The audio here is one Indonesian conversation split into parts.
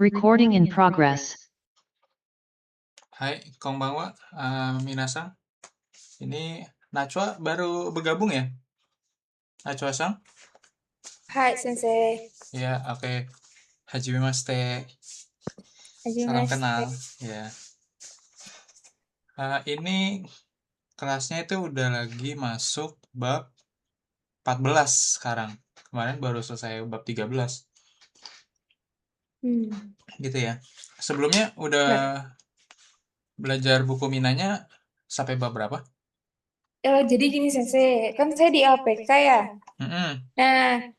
Recording in progress. Hai, konbanwa, minasan. Ini Nachwa baru bergabung ya? Nachwa-san? Hai, Sensei. Ya, oke. Hajimemashite. Salam Hajimemashite. kenal. Ya. Ini kelasnya itu udah lagi masuk bab 14 sekarang. Kemarin baru selesai bab 13. Gitu ya. Sebelumnya udah belajar buku Minanya sampai bab berapa? Jadi gini Sensei, kan saya di LPK ya. Nah,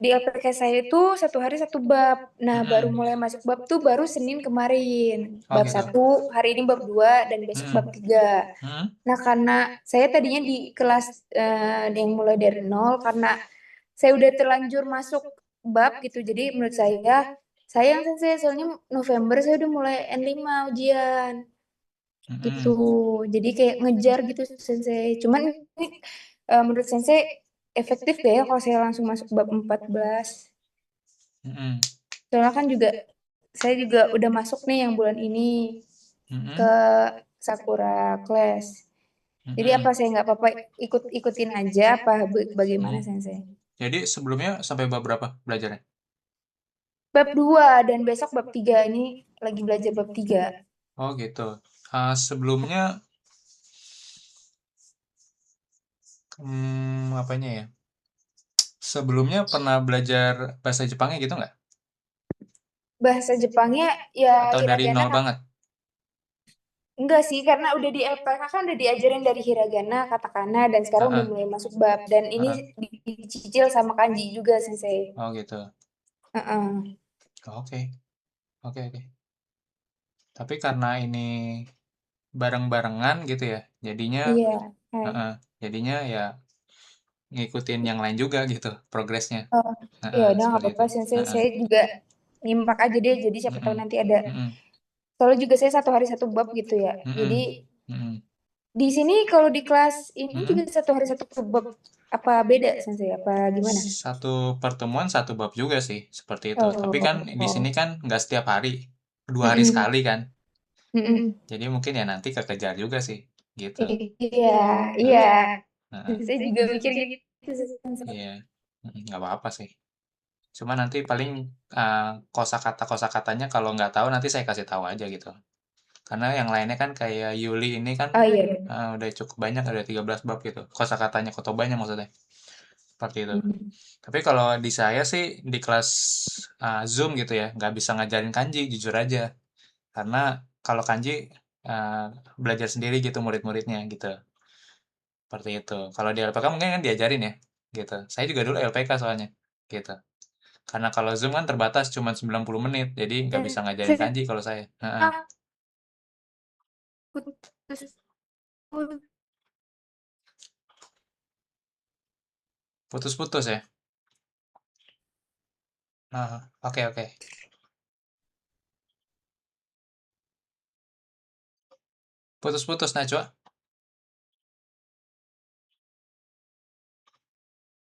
di LPK saya itu satu hari satu bab. Nah, baru mulai masuk bab tuh baru Senin kemarin. Oh, Bab gitu. 1, hari ini bab 2, dan besok bab 3. Nah, karena saya tadinya di kelas yang mulai dari nol, karena saya udah terlanjur masuk bab gitu. Jadi menurut saya, sayang Sensei, soalnya November saya udah mulai N5 ujian. Gitu. Jadi kayak ngejar gitu Sensei. Cuman ini menurut Sensei efektif gak ya kalau saya langsung masuk bab 14? Soalnya kan juga saya juga udah masuk nih yang bulan ini ke Sakura Class. Jadi apa saya nggak apa-apa ikutin aja apa bagaimana Sensei? Jadi sebelumnya sampai bab berapa belajarnya? Bab 2 dan besok bab 3. Ini lagi belajar bab 3. Oh gitu. Sebelumnya apanya ya? Sebelumnya pernah belajar bahasa Jepangnya gitu nggak? Bahasa Jepangnya ya Atau dari nol hiragana. banget? Enggak sih, karena udah di LPK kan udah diajarin dari hiragana, katakana, dan sekarang udah mulai masuk bab. Dan ini dicicil sama kanji juga, Sensei. Oh gitu. Oke. Oke. Tapi karena ini bareng-barengan gitu ya, jadinya jadinya ya ngikutin yang lain juga gitu progresnya. Ya udah nggak Seperti apa-apa, itu. Sensei. Saya juga nyimak aja deh, jadi siapa tahu nanti ada. Soalnya juga saya satu hari satu bab gitu ya. Jadi di sini kalau di kelas ini juga satu hari satu bab. Apa beda, Sensei? Apa gimana? Satu pertemuan satu bab juga sih, seperti itu. Tapi kan di sini kan nggak setiap hari, 2 hari sekali kan. Jadi mungkin ya nanti kekejar juga sih, gitu. Iya. Saya juga mikir gitu. Iya, nggak apa-apa sih. Cuma nanti paling kosakatanya kalau nggak tahu nanti saya kasih tahu aja gitu. Karena yang lainnya kan kayak Yuli ini kan udah cukup banyak, ada 13 bab gitu. Kosakatanya, kotobanya maksudnya. Seperti itu. Tapi kalau di saya sih di kelas Zoom gitu ya, nggak bisa ngajarin kanji, jujur aja. Karena kalau kanji belajar sendiri gitu murid-muridnya gitu. Seperti itu. Kalau di LPK mungkin kan diajarin ya, gitu. Saya juga dulu LPK soalnya, gitu. Karena kalau Zoom kan terbatas cuma 90 menit, jadi nggak bisa ngajarin kanji kalau saya. Putus-putus ya? Oke. Putus-putus Najwa.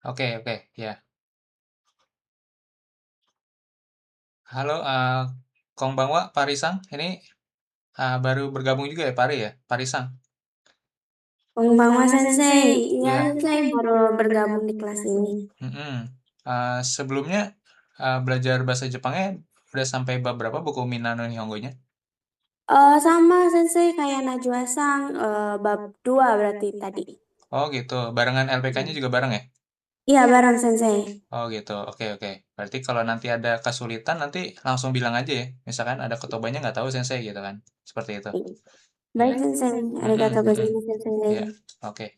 Oke, ya. Halo, Konbanwa, Parisang. Ini baru bergabung juga ya, Pari ya? Parisang. Konbanwa Sensei, ya saya baru bergabung di kelas ini. Sebelumnya belajar bahasa Jepangnya udah sampai bab berapa buku Mina no Nihongo-nya? Sama Sensei kayak Najwa-san, bab 2 berarti tadi. Oh gitu, barengan LPK-nya juga bareng ya? Iya bareng Sensei. Oh gitu, oke. Berarti kalau nanti ada kesulitan nanti langsung bilang aja ya. Misalkan ada ketobanya nggak tahu sensei gitu kan. Seperti itu. Baik Sensei, arigatou gozaimasu Sensei. Ya, oke.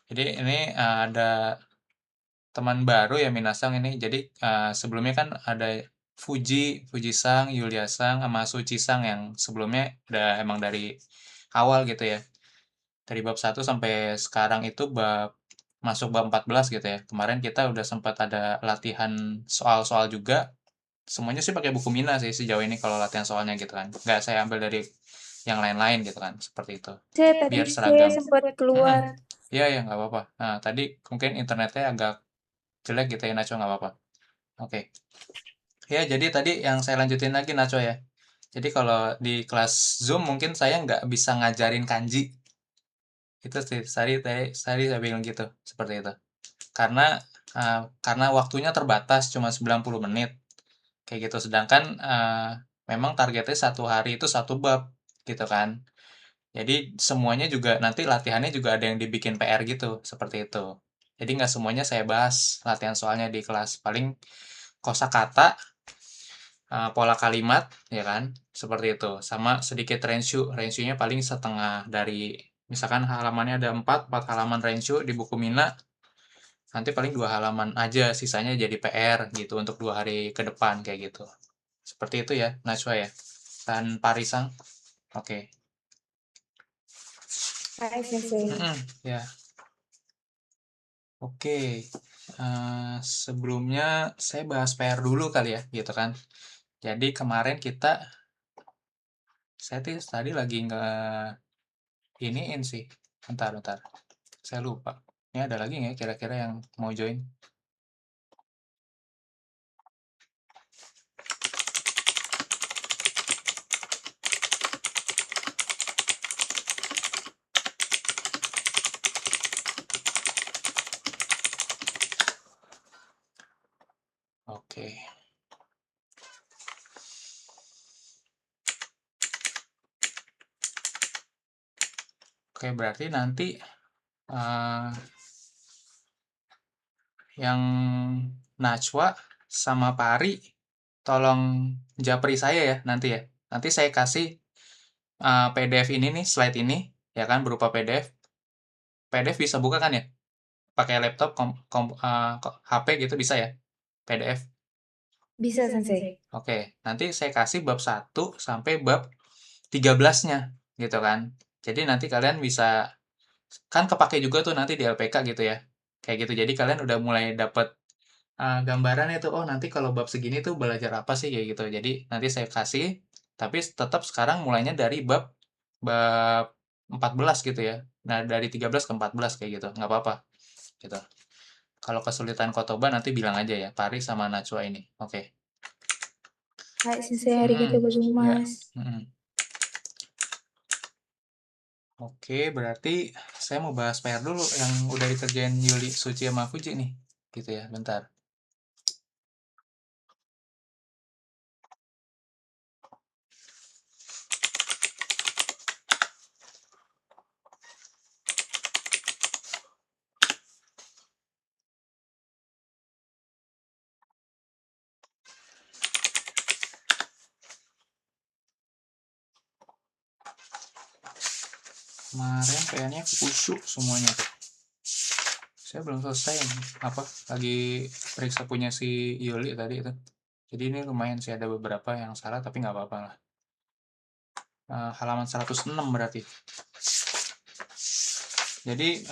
Jadi ini ada teman baru ya Minasang ini. Jadi sebelumnya kan ada Fuji-sang, Yulia-sang, sama Suci-sang yang sebelumnya udah emang dari awal gitu ya. Dari bab 1 sampai sekarang itu masuk bab 14 gitu ya. Kemarin kita udah sempat ada latihan soal-soal juga. Semuanya sih pakai buku Mina sih sejauh ini kalau latihan soalnya gitu kan. Nggak saya ambil dari yang lain-lain gitu kan. Seperti itu. Biar seragam. Saya sempat keluar. Iya, nggak apa-apa. Nah, tadi mungkin internetnya agak jelek gitu ya, Nacho, nggak apa-apa. Oke. Ya, jadi tadi yang saya lanjutin lagi Nacho ya. Jadi kalau di kelas Zoom mungkin saya nggak bisa ngajarin kanji. Itu sih, tadi saya bilang gitu, seperti itu. Karena waktunya terbatas cuma 90 menit. Kayak gitu. Sedangkan memang targetnya satu hari itu satu bab gitu kan. Jadi semuanya juga nanti latihannya juga ada yang dibikin PR gitu, seperti itu. Jadi nggak semuanya saya bahas latihan soalnya di kelas. Paling kosakata, pola kalimat, ya kan? Seperti itu. Sama sedikit renshu. Renshunya paling setengah dari, misalkan halamannya ada 4 halaman renshu di buku Mina, nanti paling 2 halaman aja, sisanya jadi PR gitu untuk 2 hari ke depan, kayak gitu. Seperti itu ya, Najwa ya. Dan Parisang, oke. Hai, Sensei. Ya. Oke, sebelumnya saya bahas PR dulu kali ya, gitu kan. Jadi kemarin saya tadi lagi iniin sih. Bentar, saya lupa. Ini ada lagi nggak kira-kira yang mau join? Oke. Oke, berarti nanti yang Najwa sama Pari tolong japri saya ya nanti ya. Nanti saya kasih PDF ini nih, slide ini, ya kan, berupa PDF. PDF bisa buka kan ya? Pakai laptop, HP gitu bisa ya? PDF. Bisa, Sensei. Oke, nanti saya kasih bab 1 sampai bab 13-nya gitu kan. Jadi nanti kalian bisa, kan kepake juga tuh nanti di LPK gitu ya. Kayak gitu. Jadi kalian udah mulai dapet gambaran itu, oh nanti kalau bab segini tuh belajar apa sih kayak gitu. Jadi nanti saya kasih, tapi tetap sekarang mulainya dari bab 14 gitu ya. Nah, dari 13 ke 14 kayak gitu. Nggak apa-apa gitu. Kalau kesulitan kotoba nanti bilang aja ya, Pari sama Najwa ini. Oke. Hai, Sensei. Arigatou Ya. gozaimasu. Oke, berarti saya mau bahas PR dulu yang udah dikerjain Yuli, Suci, sama Fuji nih. Gitu ya, bentar. Kemarin PR-nya kusuk semuanya tuh. Saya belum selesai nih. Lagi periksa punya si Yuli tadi itu. Jadi ini lumayan sih, ada beberapa yang salah tapi nggak apa-apa lah. Halaman 106 berarti. Jadi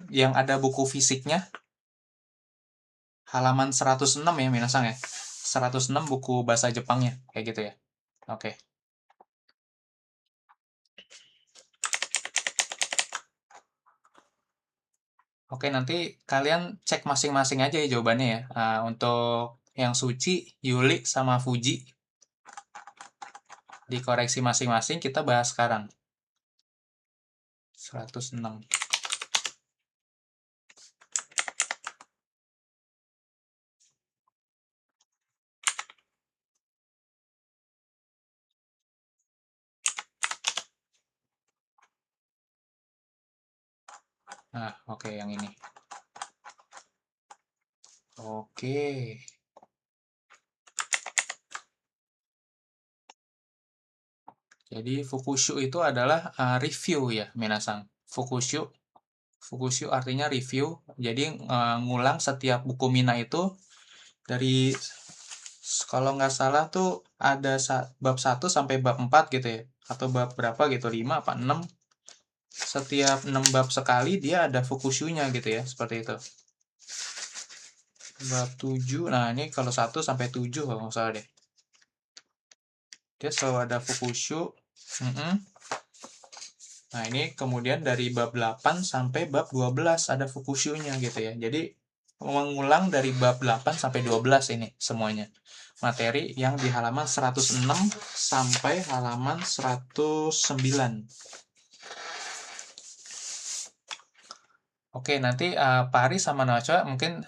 yang ada buku fisiknya halaman 106 ya minasang ya. 106 buku bahasa Jepangnya kayak gitu ya. Oke. Oke, nanti kalian cek masing-masing aja ya jawabannya ya. Untuk yang Suci, Yuli, sama Fuji, dikoreksi masing-masing, kita bahas sekarang. 106. Nah, oke, yang ini. Oke. Jadi fukushu itu adalah review ya, minasang. Fukushu artinya review. Jadi ngulang setiap buku Mina itu dari, kalau nggak salah tuh ada bab 1 sampai bab 4 gitu ya. Atau bab berapa gitu, 5 apa 6. Setiap 6 bab sekali dia ada fukushunya gitu ya, seperti itu. Bab 7, nah ini kalau 1 sampai 7 kalau nggak salah deh. Dia selalu ada fukushu. Nah, ini kemudian dari bab 8 sampai bab 12 ada fukushunya gitu ya. Jadi mengulang dari bab 8 sampai 12 ini semuanya. Materi yang di halaman 106 sampai halaman 109. Oke, nanti Pak Ari sama Najwa mungkin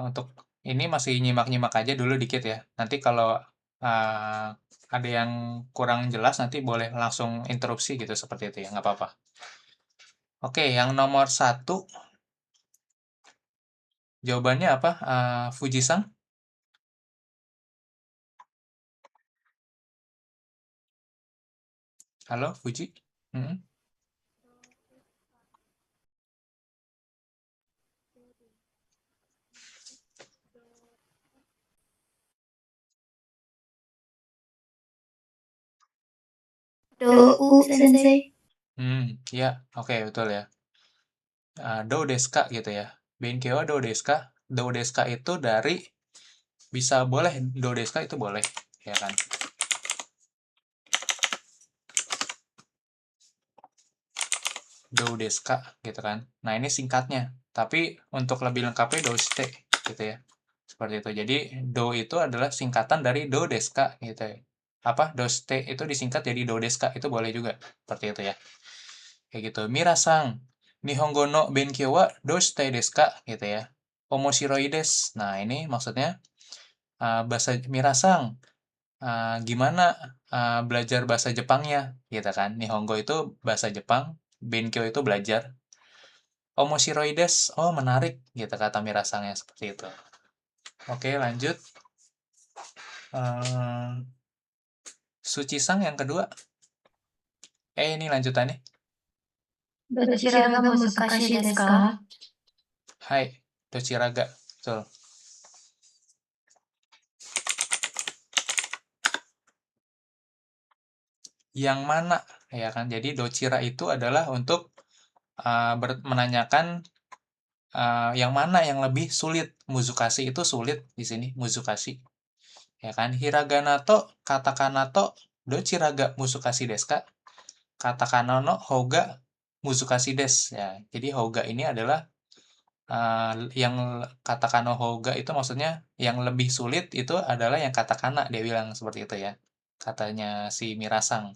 untuk ini masih nyimak-nyimak aja dulu dikit ya. Nanti kalau ada yang kurang jelas nanti boleh langsung interupsi gitu seperti itu ya, nggak apa-apa. Oke, yang nomor 1 jawabannya apa? Fuji-san? Halo, Fuji? Mm-mm. Do Sensei. Ya, oke, betul ya. Do desu ka gitu ya. Benkyo wa do desu ka? Do desu ka itu dari bisa boleh do desu ka itu boleh, ya kan? Do desu ka gitu kan. Nah, ini singkatnya. Tapi untuk lebih lengkapnya do shite gitu ya. Seperti itu. Jadi do itu adalah singkatan dari do desu ka gitu ya. Apa? Do shite itu disingkat jadi do desu ka, itu boleh juga. Seperti itu ya. Kayak gitu. Mirasang, Nihongo no benkyou wa do shite desu ka gitu ya. Omoshiroi desu. Nah, ini maksudnya bahasa Mirasang, gimana belajar bahasa Jepangnya gitu kan. Nihongo itu bahasa Jepang, benkyou itu belajar. Omoshiroi desu. Oh, menarik gitu kata Mirasangnya seperti itu. Oke, lanjut. Suci-sang yang kedua. Ini lanjutannya. Dochira ga musukashii desu ka? Hai, dochiraga. Betul. Yang mana, ya kan? Jadi dochira itu adalah untuk menanyakan yang mana yang lebih sulit. Muzukashi itu sulit di sini, muzukashi. Ya kan? Hiragana to, katakana to, dochira ga musukashi desu ka? Katakana no houga muzukashi desu. Ya, jadi houga ini adalah yang katakana houga itu maksudnya yang lebih sulit itu adalah yang katakana, dia bilang seperti itu ya. Katanya si Mirasang.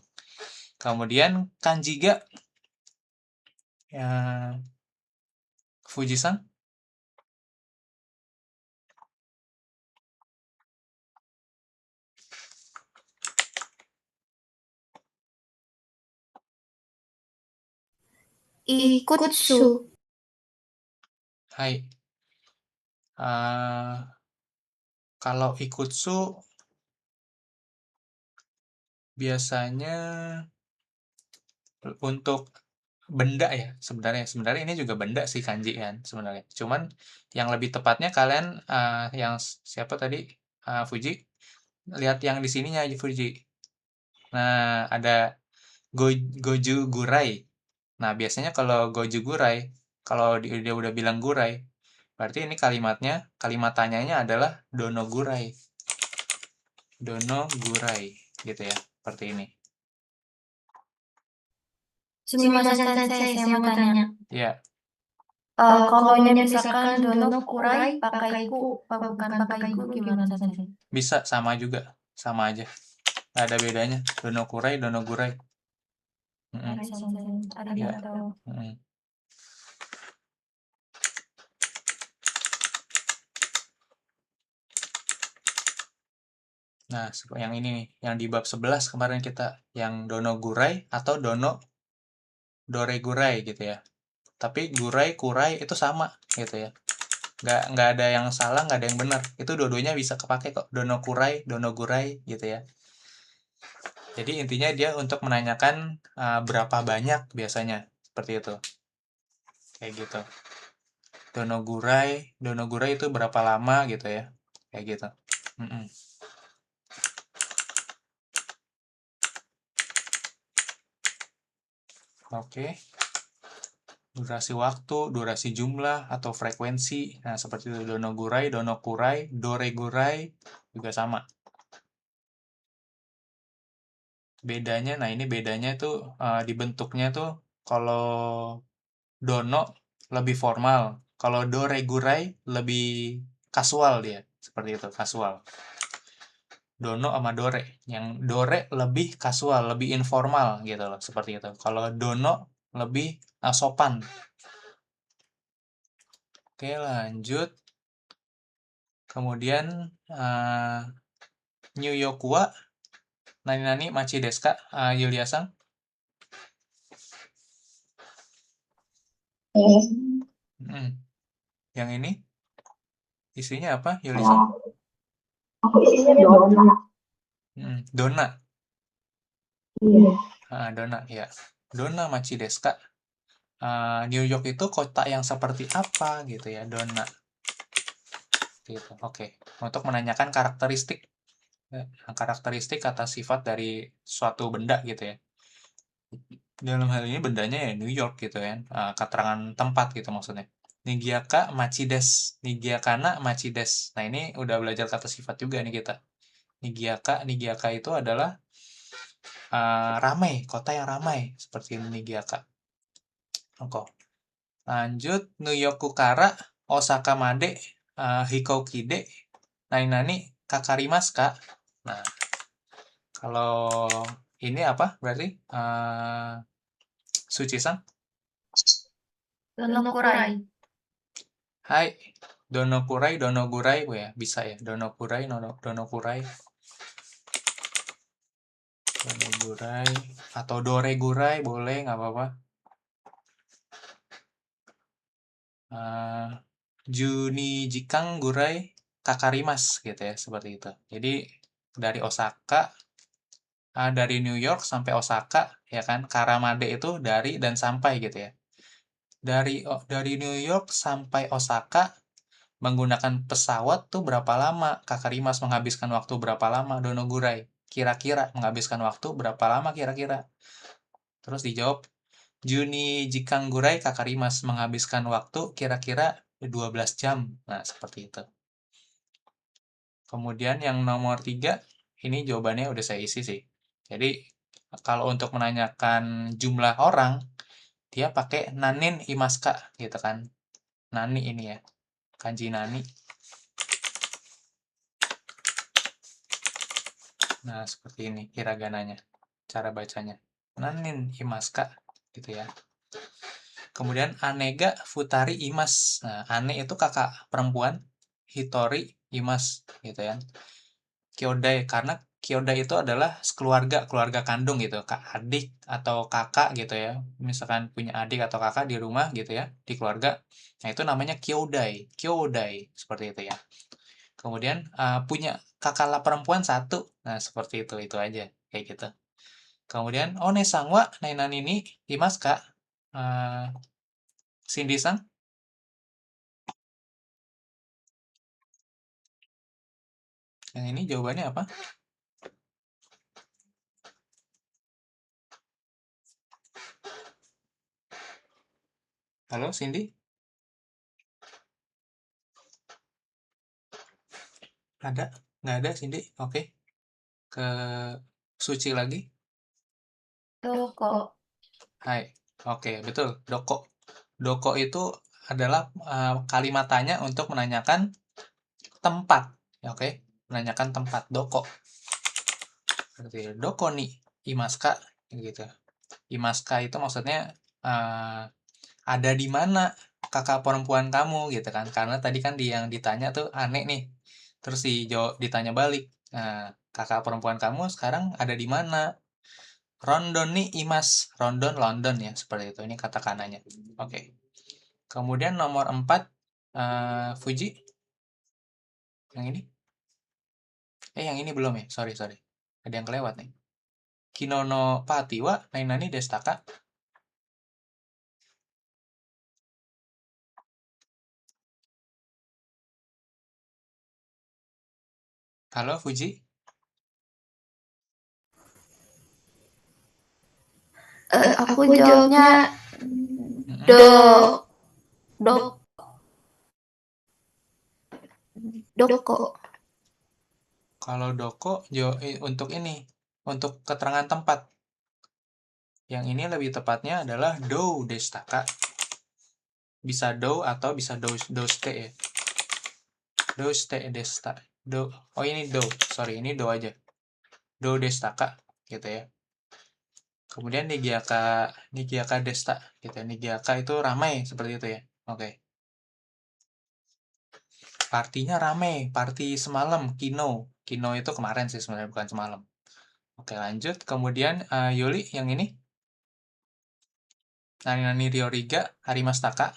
Kemudian kanji ga ya, Fuji-san. Ikutsu. Hai. Kalau ikutsu biasanya untuk benda ya sebenarnya. Sebenarnya ini juga benda sih kanji kan sebenarnya. Cuman yang lebih tepatnya kalian yang siapa tadi Fuji lihat yang di sininya aja Fuji. Nah, ada goju gurai. Nah, biasanya kalau goju gurai, kalau dia udah bilang gurai, berarti ini kalimat tanyanya adalah dono gurai. Dono gurai, gitu ya. Seperti ini. Sumimasen Sensei, saya mau tanya. Ya. Kalau misalkan dono kurai pakai ku, bukan pakai ku, gimana Sensei? Bisa, sama juga. Sama aja. Nggak ada bedanya. Dono kurai, dono gurai. Ya. Nah, yang ini nih, yang di bab 11 kemarin kita, yang dono gurai atau dono dore gurai gitu ya. Tapi gurai, kurai itu sama gitu ya. Nggak ada yang salah, nggak ada yang benar. Itu dua-duanya bisa kepake kok. Dono kurai, dono gurai gitu ya. Jadi intinya dia untuk menanyakan berapa banyak biasanya. Seperti itu. Kayak gitu. Dono gurai itu berapa lama gitu ya. Kayak gitu. Oke. Durasi waktu, durasi jumlah, atau frekuensi. Nah, seperti itu. Dono gurai, dono kurai, dore gurai juga sama. Bedanya, nah ini bedanya tuh dibentuknya tuh kalau dono lebih formal, Kalau dore gurai lebih kasual dia, seperti itu, kasual. Dono sama dore. Yang dore lebih kasual, lebih informal gitu loh, seperti itu. Kalau dono lebih sopan. Oke, lanjut. Kemudian New York wa nani machi desu ka? Yulia-san? Yang ini isinya apa, Yuli-san? Aku isinya donat. Dona. Iya. Dona, ya. Dona machi desu ka? New York itu kota yang seperti apa gitu ya, Dona. Gitu. Oke. Untuk menanyakan karakteristik atau sifat dari suatu benda gitu ya. Dalam hal ini bendanya ya New York gitu kan. Keterangan tempat gitu maksudnya. Nigiaka machides. Nigiakana machides. Nah, ini udah belajar kata sifat juga nih kita. Nigiaka itu adalah ramai, kota yang ramai seperti Nigiaka. Oke. Lanjut, New York kara Osaka made hikouki de nani kakarimasu ka? Nah, kalau ini apa berarti? Suci-san? Donokurai. Hai, donokurai, donogurai, ya bisa ya. Donokurai, donokurai. Donogurai atau doregurai boleh, nggak apa-apa. Juni jikang gurai kakarimas gitu ya, seperti itu. Jadi dari Osaka, dari New York sampai Osaka ya kan, Karamade itu dari dan sampai gitu ya. Dari New York sampai Osaka menggunakan pesawat tuh berapa lama? Kakarimas menghabiskan waktu berapa lama? Donogurai kira-kira menghabiskan waktu berapa lama kira-kira? Terus dijawab Juni Jikanggurai Kakarimas menghabiskan waktu kira-kira 12 jam. Nah, seperti itu. Kemudian yang nomor 3, ini jawabannya udah saya isi sih. Jadi, kalau untuk menanyakan jumlah orang, dia pakai nanin imaska gitu kan. Nani ini ya. Kanji nani. Nah, seperti ini hiragananya. Cara bacanya. Nanin imaska gitu ya. Kemudian Anega Futari Imas. Nah, Ane itu kakak perempuan, Hitori Imas gitu ya. Kyodai, karena Kyodai itu adalah keluarga kandung gitu, kak adik atau kakak gitu ya. Misalkan punya adik atau kakak di rumah gitu ya, di keluarga. Nah, itu namanya Kyodai. Kyodai seperti itu ya. Kemudian punya kakak perempuan satu. Nah, seperti itu aja kayak gitu. Kemudian One-san wa nani ni imasu ka? Cindy-san? Yang ini jawabannya apa? Halo, Cindy? Ada? Nggak ada, Cindy? Oke. Ke Suci lagi. Doko. Hai. Oke, betul. Doko. Doko itu adalah kalimat tanya untuk menanyakan tempat. Oke. Menanyakan tempat. Doko. Berarti doko nih. Imaska. Gitu. Imaska itu maksudnya ada di mana kakak perempuan kamu gitu kan. Karena tadi kan yang ditanya tuh aneh nih. Terus ditanya balik. Nah, kakak perempuan kamu sekarang ada di mana? Rondon nih Imas. Rondon, London ya. Seperti itu. Ini kata kananya. Oke. Kemudian nomor 4. Fuji. Yang ini? Yang ini belum ya? Sorry. Ada yang kelewat nih. Kinono pati wa nainani destaka. Halo, Fuji. Aku jawabnya doko. Kalau doko untuk ini, untuk keterangan tempat. Yang ini lebih tepatnya adalah do destaka. bisa do atau bisa doste ya. Doste desta. Oh ini do. Sorry, ini do aja. Do destaka gitu ya. Kemudian Nigiaka desta gitu ya. Nigiaka itu ramai seperti itu ya. Oke. Partinya ramai, party semalam, Kino. Kino itu kemarin sih sebenarnya, bukan semalam. Oke, lanjut. Kemudian Yuli yang ini. Nani Ryoriga, Harimastaka.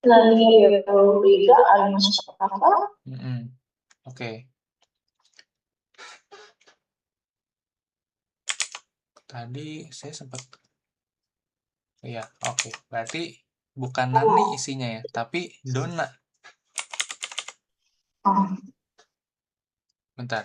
Nani Ryoriga, Harimastaka. Oke. Tadi saya sempat. Iya, oke. Berarti bukan Nani isinya ya, tapi Donna. Bentar.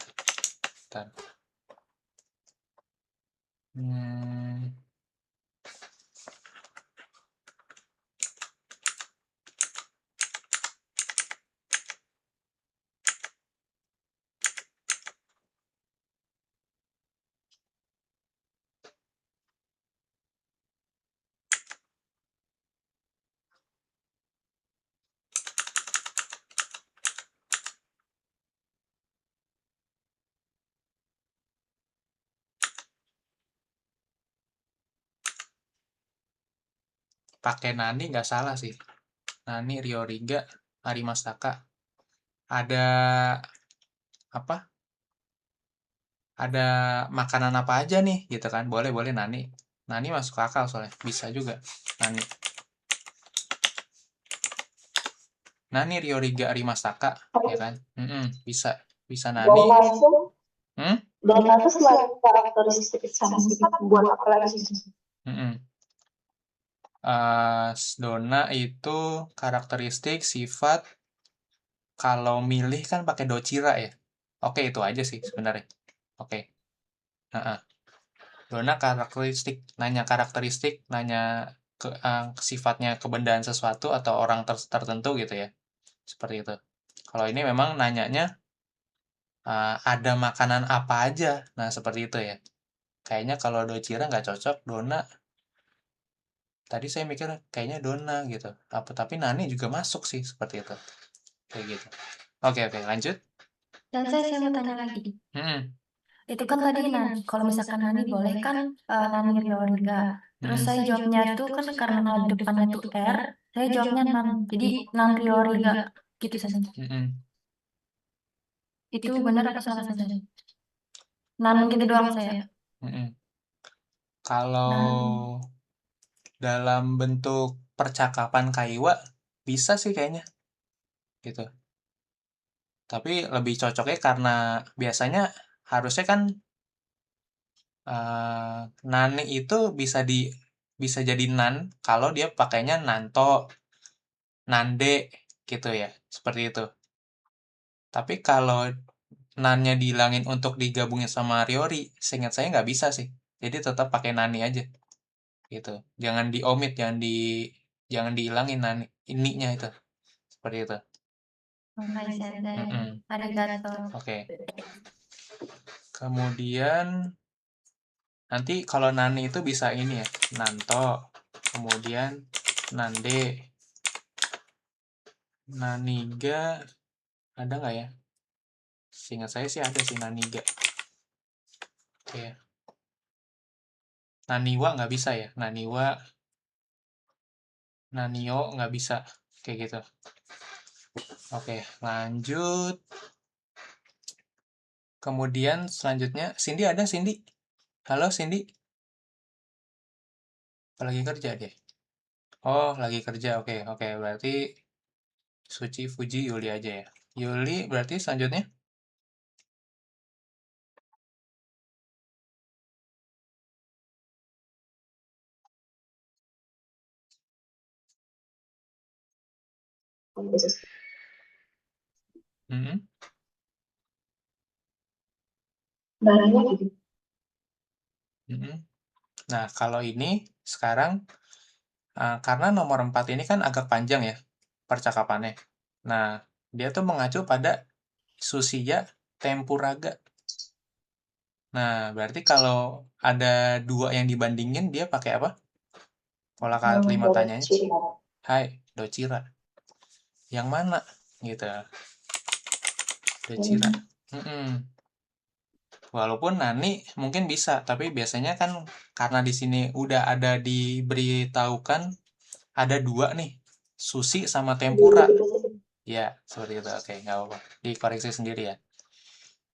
Pakai Nani nggak salah sih. Nani Ryoriga, Harimastaka. Ada apa? Ada makanan apa aja nih gitu kan? Boleh Nani. Nani masuk akal soalnya. Bisa juga Nani. Nani Ryoriga Harimastaka ya kan? Bisa Nani. Donna itu selain karakteristik sama sifat buat apa lagi sih? Donna itu karakteristik sifat, kalau milih kan pakai docira ya. Oke, itu aja sih sebenarnya. Oke. Donna karakteristik, nanya sifatnya kebendaan sesuatu atau orang tertentu gitu ya. Seperti itu. Kalau ini memang nanyanya ada makanan apa aja. Nah, seperti itu ya. Kayaknya kalau docira nggak cocok, Donna. Tadi saya mikir kayaknya Donna gitu. Tapi Nani juga masuk sih seperti itu. Kayak gitu. Oke, lanjut. Dan saya mau tanya lagi. Itu kan tadi kalau misalkan Nani boleh kan Nani Ryoriga. Terus saya jawabnya itu kan karena depannya tuh R, saya jawabnya Nan. Jadi Nan Ryoriga gitu saja. Itu benar apa salah saja? Nan gitu doang saya. Kalau dalam bentuk percakapan kaiwa bisa sih kayaknya gitu. Tapi lebih cocoknya karena biasanya harusnya kan Nani itu bisa jadi nan kalau dia pakainya nanto, nande gitu ya, seperti itu. Tapi kalau nannya dihilangin untuk digabungin sama Ryori, seingat saya nggak bisa sih. Jadi tetap pakai nani aja. Gitu. Jangan diomit, jangan dihilangin nani ininya itu. Seperti itu. Oke. Kemudian nanti kalau nani itu bisa ini ya, nanto, kemudian nande, naniga, ada nggak ya? Seingat saya sih ada sih naniga. Oke. Naniwa nggak bisa ya, naniwa, nanio nggak bisa, kayak gitu. Oke, lanjut. Kemudian selanjutnya, Cindy ada, Cindy? Halo, Cindy? Lagi kerja deh. Oh, lagi kerja. Oke. Berarti Suci, Fuji, Yuli aja ya. Yuli berarti selanjutnya? Nah, kalau ini sekarang karena nomor 4 ini kan agak panjang ya percakapannya. Nah, dia tuh mengacu pada Susiya Tempuraga. Nah, berarti kalau ada dua yang dibandingin, dia pakai apa? Pola kalimat tanyanya, Dochira. hai, Dochira. Yang mana? Gitu. Dochira. Walaupun Nani mungkin bisa, tapi biasanya kan karena di sini udah ada diberitahukan ada 2 nih, sushi sama tempura. Ya, seperti itu. Oke, nggak apa-apa. Dikoreksi sendiri ya.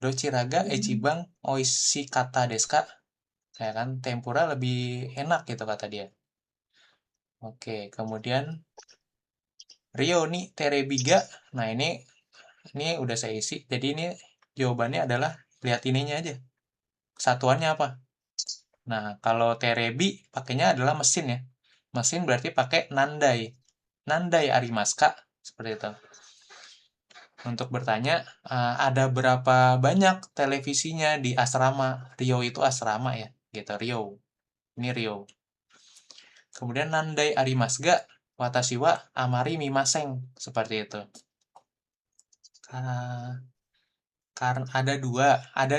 Dochiraga Ichiban Oishikata desu ka? Ya kan, tempura lebih enak gitu kata dia. Oke, kemudian Rio ni terebiga. Nah, ini udah saya isi. Jadi ini jawabannya adalah lihat ininya aja. Satuannya apa? Nah, kalau terebi pakainya adalah mesin ya. Mesin berarti pakai nandai. Nandai arimasu seperti itu. Untuk bertanya, ada berapa banyak televisinya di asrama? Rio itu asrama ya, gitu. Rio. Ini Rio. Kemudian nandai arimasu ga? Watashi wa amari mimaseng. Seperti itu. Karena ada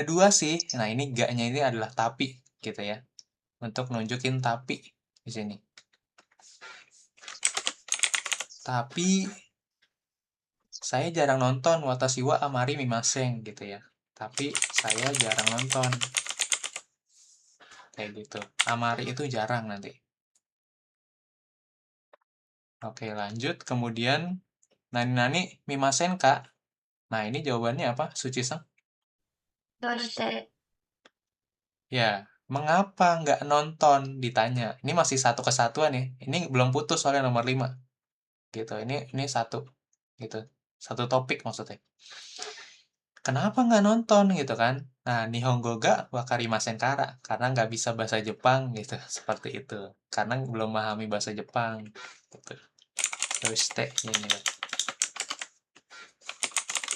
dua sih. Nah, ini ga-nya ini adalah tapi, gitu ya. Untuk nunjukin tapi di sini. Tapi saya jarang nonton Watashi wa amari mimaseng gitu ya. Tapi saya jarang nonton. Kayak gitu. Amari itu jarang nanti. Oke, lanjut. Kemudian nani mimasen kak. Nah, ini jawabannya apa? Suci-san? Doshite. Ya, mengapa nggak nonton ditanya. Ini masih satu kesatuan ya. Ini belum putus soalnya nomor 5. Gitu. Ini satu gitu. Satu topik maksudnya. Kenapa nggak nonton gitu kan? Nah, Nihongo ga wakarimasen kara. Karena nggak bisa bahasa Jepang gitu. Seperti itu. Karena belum memahami bahasa Jepang. Gitu. Doshite. Ini.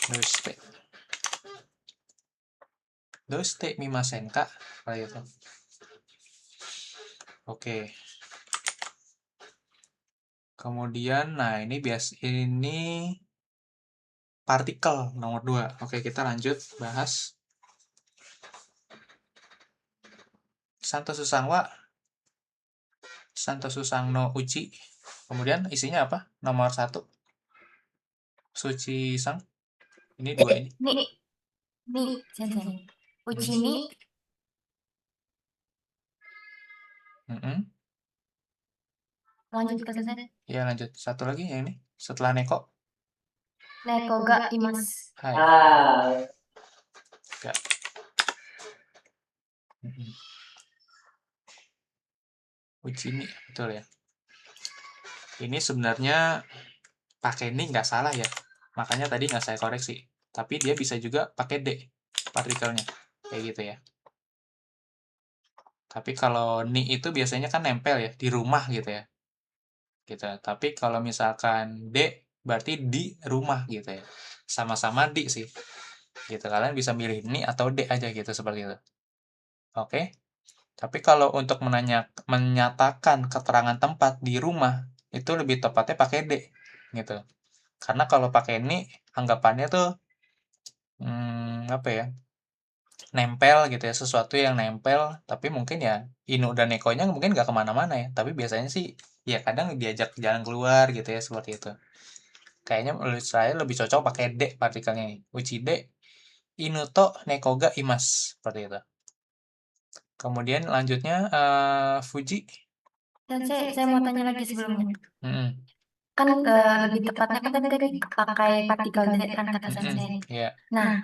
Doshite. Doshite mimasen ka? Kayak gitu. Oke. Kemudian, nah ini partikel nomor 2. Oke, kita lanjut bahas. Santo Susang no uchi. Kemudian isinya apa? Nomor 1. Suci sang. Ini 2 ini. Nih, sensei. Uchi ni lanjut ke sensei. Ya, lanjut. Satu lagi yang ini. Setelah neko. Neko ga imasu. Hai. Ga. Uchi ni, betul ya. Ini sebenarnya pakai ini nggak salah ya. Makanya tadi nggak saya koreksi. Tapi dia bisa juga pakai D partikelnya. Kayak gitu ya. Tapi kalau ni itu biasanya kan nempel ya di rumah gitu ya. Gitu. Tapi kalau misalkan D berarti di rumah gitu ya. Sama-sama di sih. Gitu. Kalian bisa milih ni atau D aja gitu seperti itu. Oke. Tapi kalau untuk menyatakan keterangan tempat di rumah itu lebih tepatnya pakai D gitu. Karena kalau pakai ni anggapannya tuh apa ya? Nempel gitu ya, sesuatu yang nempel, tapi mungkin ya Inu dan Nekonya mungkin nggak kemana-mana ya, tapi biasanya sih ya kadang diajak jalan keluar gitu ya, seperti itu. Kayaknya menurut saya lebih cocok pakai D partikelnya nih. Uchide Inu to Neko ga imasu, seperti itu. Kemudian lanjutnya Fuji. Dan saya mau tanya lagi sebelumnya. Kan lebih tepatnya kan tadi pakai partikel D kan kata sensei. Iya. Nah,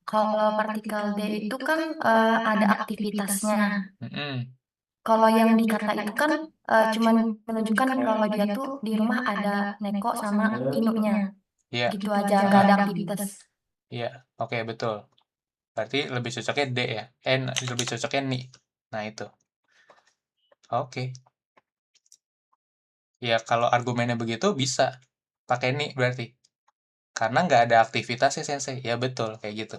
kalau partikel D itu kan ada aktivitasnya. Kalau yang dikata itu kan cuma menunjukkan kalau dia tuh di rumah ada Neko sama Inunya. Iya. Gitu aja, nggak ada aktivitas. Iya, oke, betul. Berarti lebih cocoknya D ya. Lebih cocoknya ni. Nah, itu. Oke. Ya, kalau argumennya begitu bisa pakai ni berarti. Karena nggak ada aktivitasnya sensei. Ya, betul. Kayak gitu.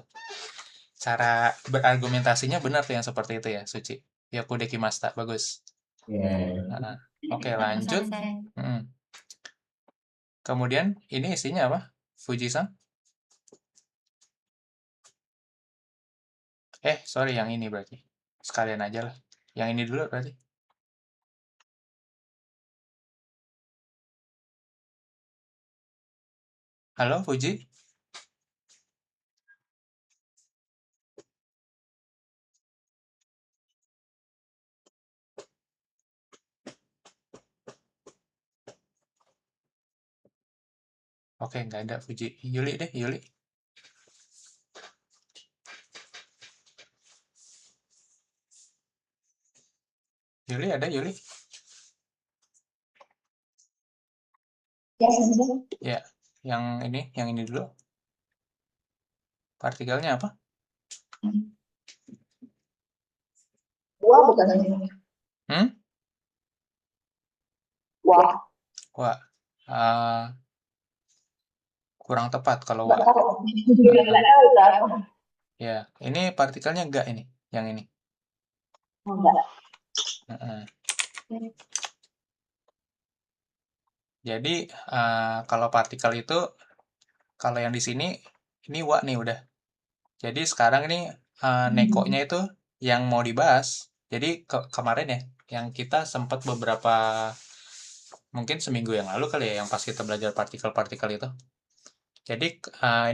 Cara berargumentasinya benar tuh yang seperti itu ya, Suci. Yakudeki Masta. Bagus. Oke, lanjut. Kemudian, ini isinya apa? Fuji-san? Sorry, yang ini berarti. Sekalian aja lah. Yang ini dulu berarti. Halo, Fuji? Oke, nggak ada Fuji. Yuli deh, Yuli. Yuli ada, Yuli? Ya, sebenarnya. Ya, yang ini dulu. Partikelnya apa? Wah, bukan ini. Hmm? Wah, Wah, kurang tepat kalau nggak wah. tahu. Nggak tahu itu apa. Ya, ini partikelnya enggak ini, yang ini. Oh, enggak. Heeh. Jadi kalau partikel itu, kalau yang di sini, ini wak nih udah. Jadi sekarang ini nekonya itu yang mau dibahas. Jadi kemarin ya, yang kita sempat beberapa, mungkin seminggu yang lalu kali ya, yang pas kita belajar partikel-partikel itu. Jadi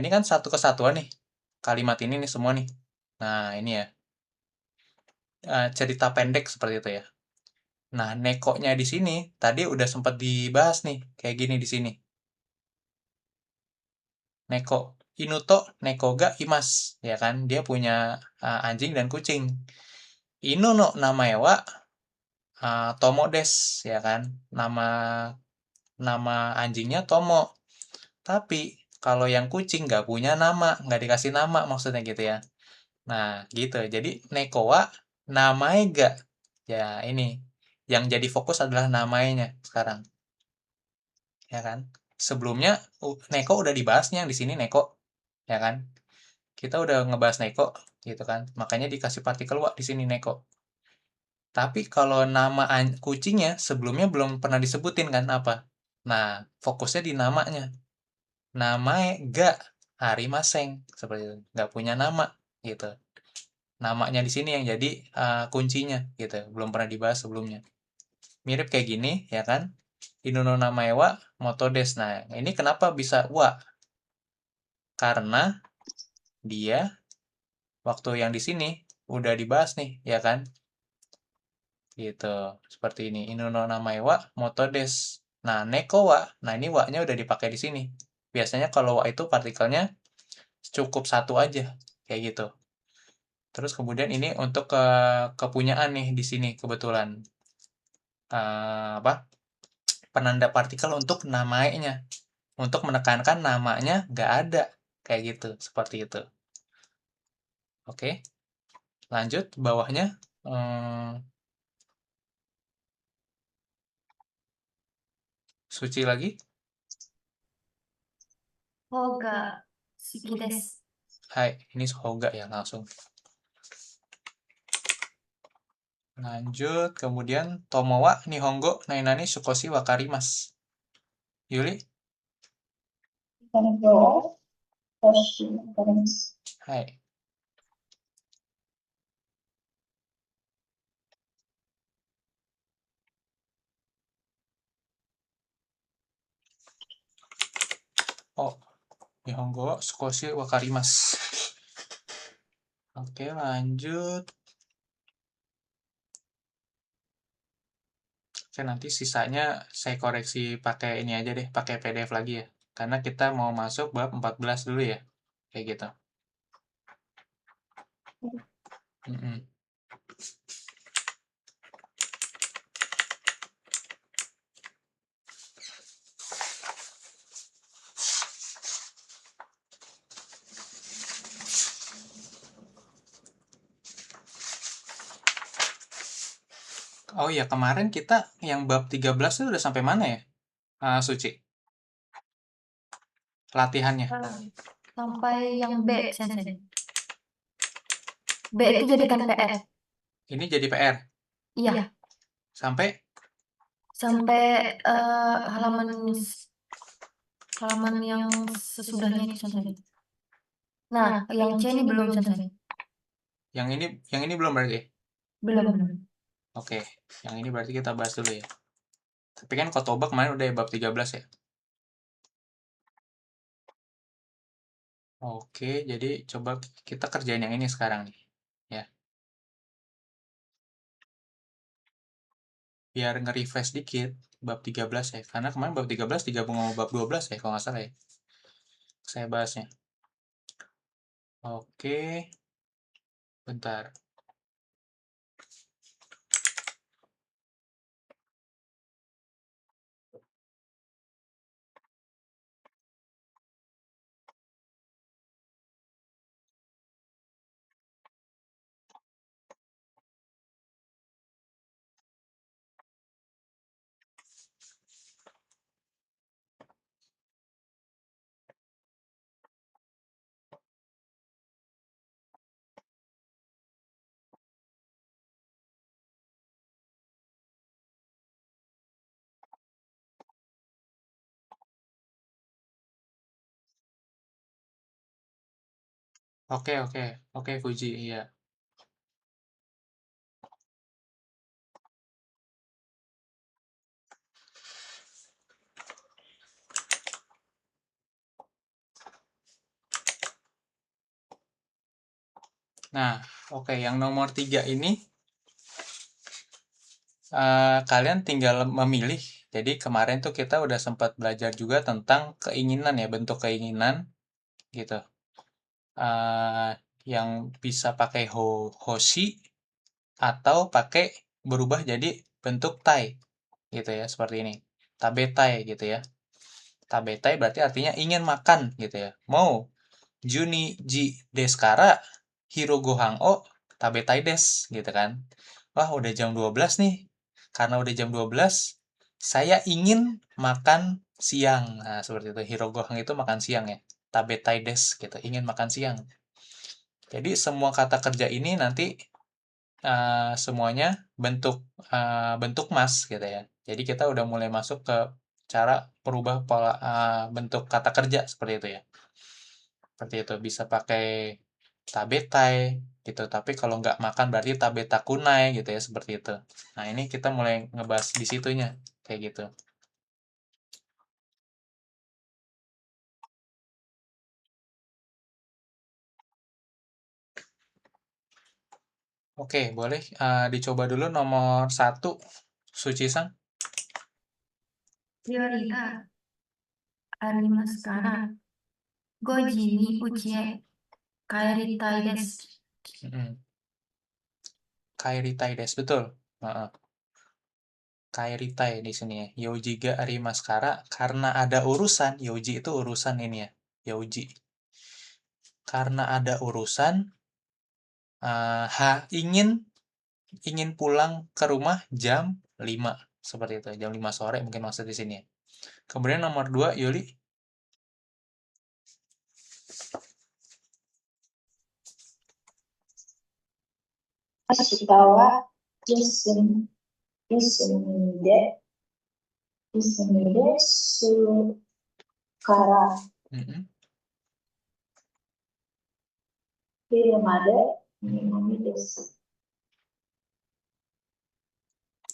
ini kan satu kesatuan nih, kalimat ini nih semua nih. Nah ini ya, cerita pendek seperti itu ya. Nah, nekonya di sini tadi udah sempat dibahas nih, kayak gini di sini. Neko, Inuto neko ga imas, ya kan? Dia punya anjing dan kucing. Inu no namae wa Tomo des, ya kan? Nama anjingnya Tomo. Tapi kalau yang kucing nggak punya nama, nggak dikasih nama maksudnya gitu ya. Nah, gitu. Jadi neko wa namae ga. Ya, ini. Yang jadi fokus adalah namanya sekarang. Ya kan? Sebelumnya Neko udah dibahasnya di sini Neko, ya kan? Kita udah ngebahas Neko gitu kan. Makanya dikasih partikel wa di sini Neko. Tapi kalau nama kucingnya sebelumnya belum pernah disebutin kan apa? Nah, fokusnya di namanya. Namae ga Harimaseng seperti itu. Nggak punya nama gitu. Namanya di sini yang jadi kuncinya gitu. Belum pernah dibahas sebelumnya. Mirip kayak gini, ya kan? Inu no namae wa Motodes. Nah, ini kenapa bisa wa? Karena dia waktu yang di sini udah dibahas nih, ya kan? Gitu. Seperti ini. Inu no namae wa Motodes. Nah, neko wa. Nah, ini wa-nya udah dipakai di sini. Biasanya kalau wa itu partikelnya cukup satu aja, kayak gitu. Terus kemudian ini untuk kepunyaan nih di sini kebetulan. Apa? Penanda partikel untuk namanya. Untuk menekankan namanya nggak ada. Kayak gitu. Seperti itu. Oke. Lanjut. Bawahnya. Suci lagi. Hoga suki desu. Hai, ini Hoga ya langsung. Lanjut, kemudian Tomowa Nihongo Nainani Sukoshi Wakarimasu. Yuli? Nihongo Sukoshi Wakarimasu. Hai. Oh, Nihongo Sukoshi Wakarimasu. Oke, lanjut. Oke, nanti sisanya saya koreksi pakai ini aja deh, pakai PDF lagi ya. Karena kita mau masuk bab 14 dulu ya. Kayak gitu. Oh iya, kemarin kita yang bab 13 itu udah sampai mana ya, Suci? Latihannya. Sampai yang B, Sensei. B itu jadikan PR. Ini jadi PR. Iya, Sampai sampai halaman yang sesudahnya itu, Sensei. Nah, yang C ini belum, Sensei. yang ini belum berarti? Belum. Oke, yang ini berarti kita bahas dulu ya. Tapi kan Kotoba kemarin udah bab 13 ya. Oke, jadi coba kita kerjain yang ini sekarang nih, ya. Biar nge-refresh dikit bab 13 ya. Karena kemarin bab 13 digabung sama bab 12 ya, kalau nggak salah ya. Saya bahasnya. Oke, bentar. Oke, Fuji, iya. Nah, oke, yang nomor 3 ini kalian tinggal memilih. Jadi kemarin tuh kita udah sempat belajar juga tentang keinginan ya, bentuk keinginan gitu. Yang bisa pakai hoshi atau pakai berubah jadi bentuk tai gitu ya, seperti ini. Tabetai gitu ya. Tabetai berarti artinya ingin makan gitu ya. Mau Juni ji deskara hiro gohan o tabetai des gitu kan. Wah, udah jam 12 nih. Karena udah jam 12, saya ingin makan siang. Nah, seperti itu. Hiro gohan itu makan siang ya. Tabetai des gitu, ingin makan siang. Jadi semua kata kerja ini nanti semuanya bentuk mas gitu ya. Jadi kita udah mulai masuk ke cara perubah pola bentuk kata kerja seperti itu ya. Seperti itu bisa pakai tabetai gitu. Tapi kalau nggak makan berarti tabetakunai gitu ya, seperti itu. Nah, ini kita mulai ngebahas di situnya kayak gitu. Oke, boleh dicoba dulu nomor 1, Suci-san. 料理がありますから、5時に家へ帰りたいです。 Mm-mm. Kairitai des, betul. Heeh. Kairitai di sini ya. Yoji ga arimaskara karena ada urusan. Yoji itu urusan ini ya. Yoji. Karena ada urusan, ingin pulang ke rumah jam 5 seperti itu. Jam 5 sore mungkin maksud di sini ya. Kemudian nomor 2, Yuli. 明日は休みですからMm-mm. 昼まで眠いです。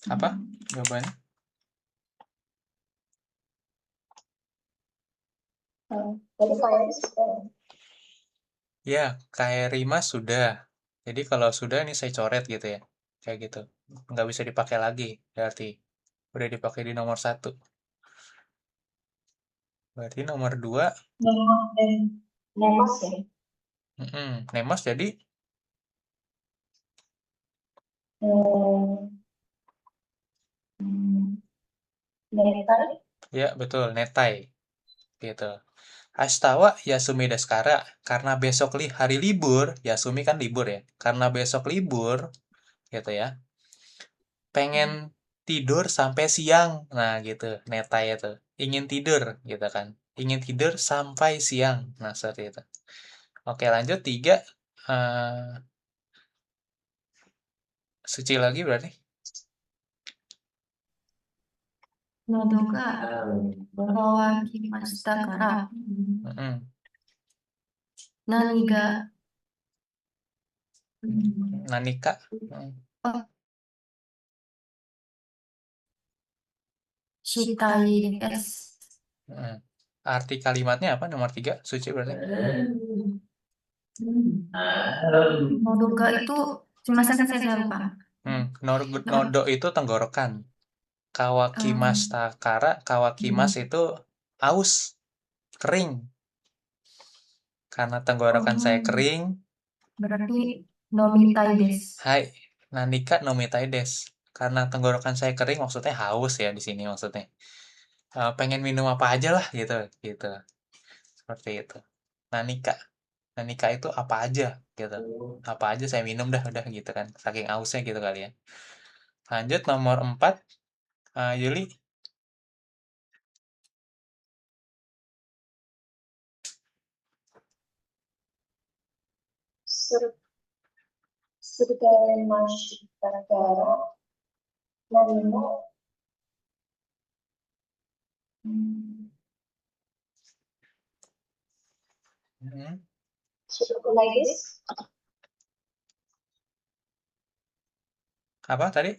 Apa jawabannya? Tadi kayaknya sudah. Ya, kairima sudah. Jadi kalau sudah ini saya coret gitu ya. Kayak gitu. Nggak bisa dipakai lagi berarti. Udah dipakai di nomor 1. Berarti nomor 2, Nemos ya. nemos jadi Netai. ya betul, netai gitu. Ashita wa yasumi desu kara, karena besok hari libur, yasumi kan libur ya. Karena besok libur gitu ya. Pengen tidur sampai siang. Nah, gitu. Netai itu. Ingin tidur gitu kan. Ingin tidur sampai siang. Nah, seperti itu. Oke, lanjut 3. eh, Suci lagi berarti. 喉が渇きましたから、 Mm-mm. 何が Nanika. Mm. したいです。 Mm. Arti kalimatnya apa nomor 3? Suci berarti. Nodoga itu sumimasen saya lupa. Nodo itu tenggorokan. Kawakimas itu aus, kering. Karena tenggorokan saya kering, Berarti nomitai desu. hai, nanika nomitai desu. Karena tenggorokan saya kering, maksudnya haus ya di sini maksudnya. Pengen minum apa aja lah gitu. Seperti itu. Nanika itu apa aja gitu. Apa aja saya minum dah udah gitu kan. Saking hausnya gitu kali ya. Lanjut nomor 4, Yuli. Sukarimashitara nanimo sukakunai desu. Apa tadi?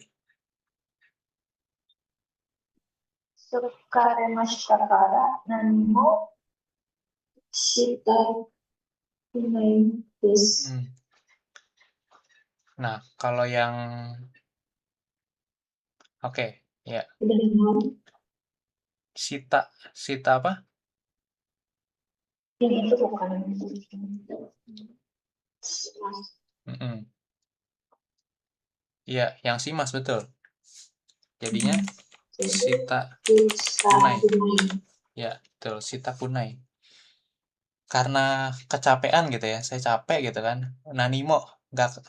Sukarimashitara nanimo shitakunai desu. Nah, kalau yang oke, ya. Sita apa? Yang itu bukan. Iya, yang simas betul. Jadinya sita kunai. Ya, betul, sita kunai. Karena kecapean gitu ya, saya capek gitu kan. Nanimo nggak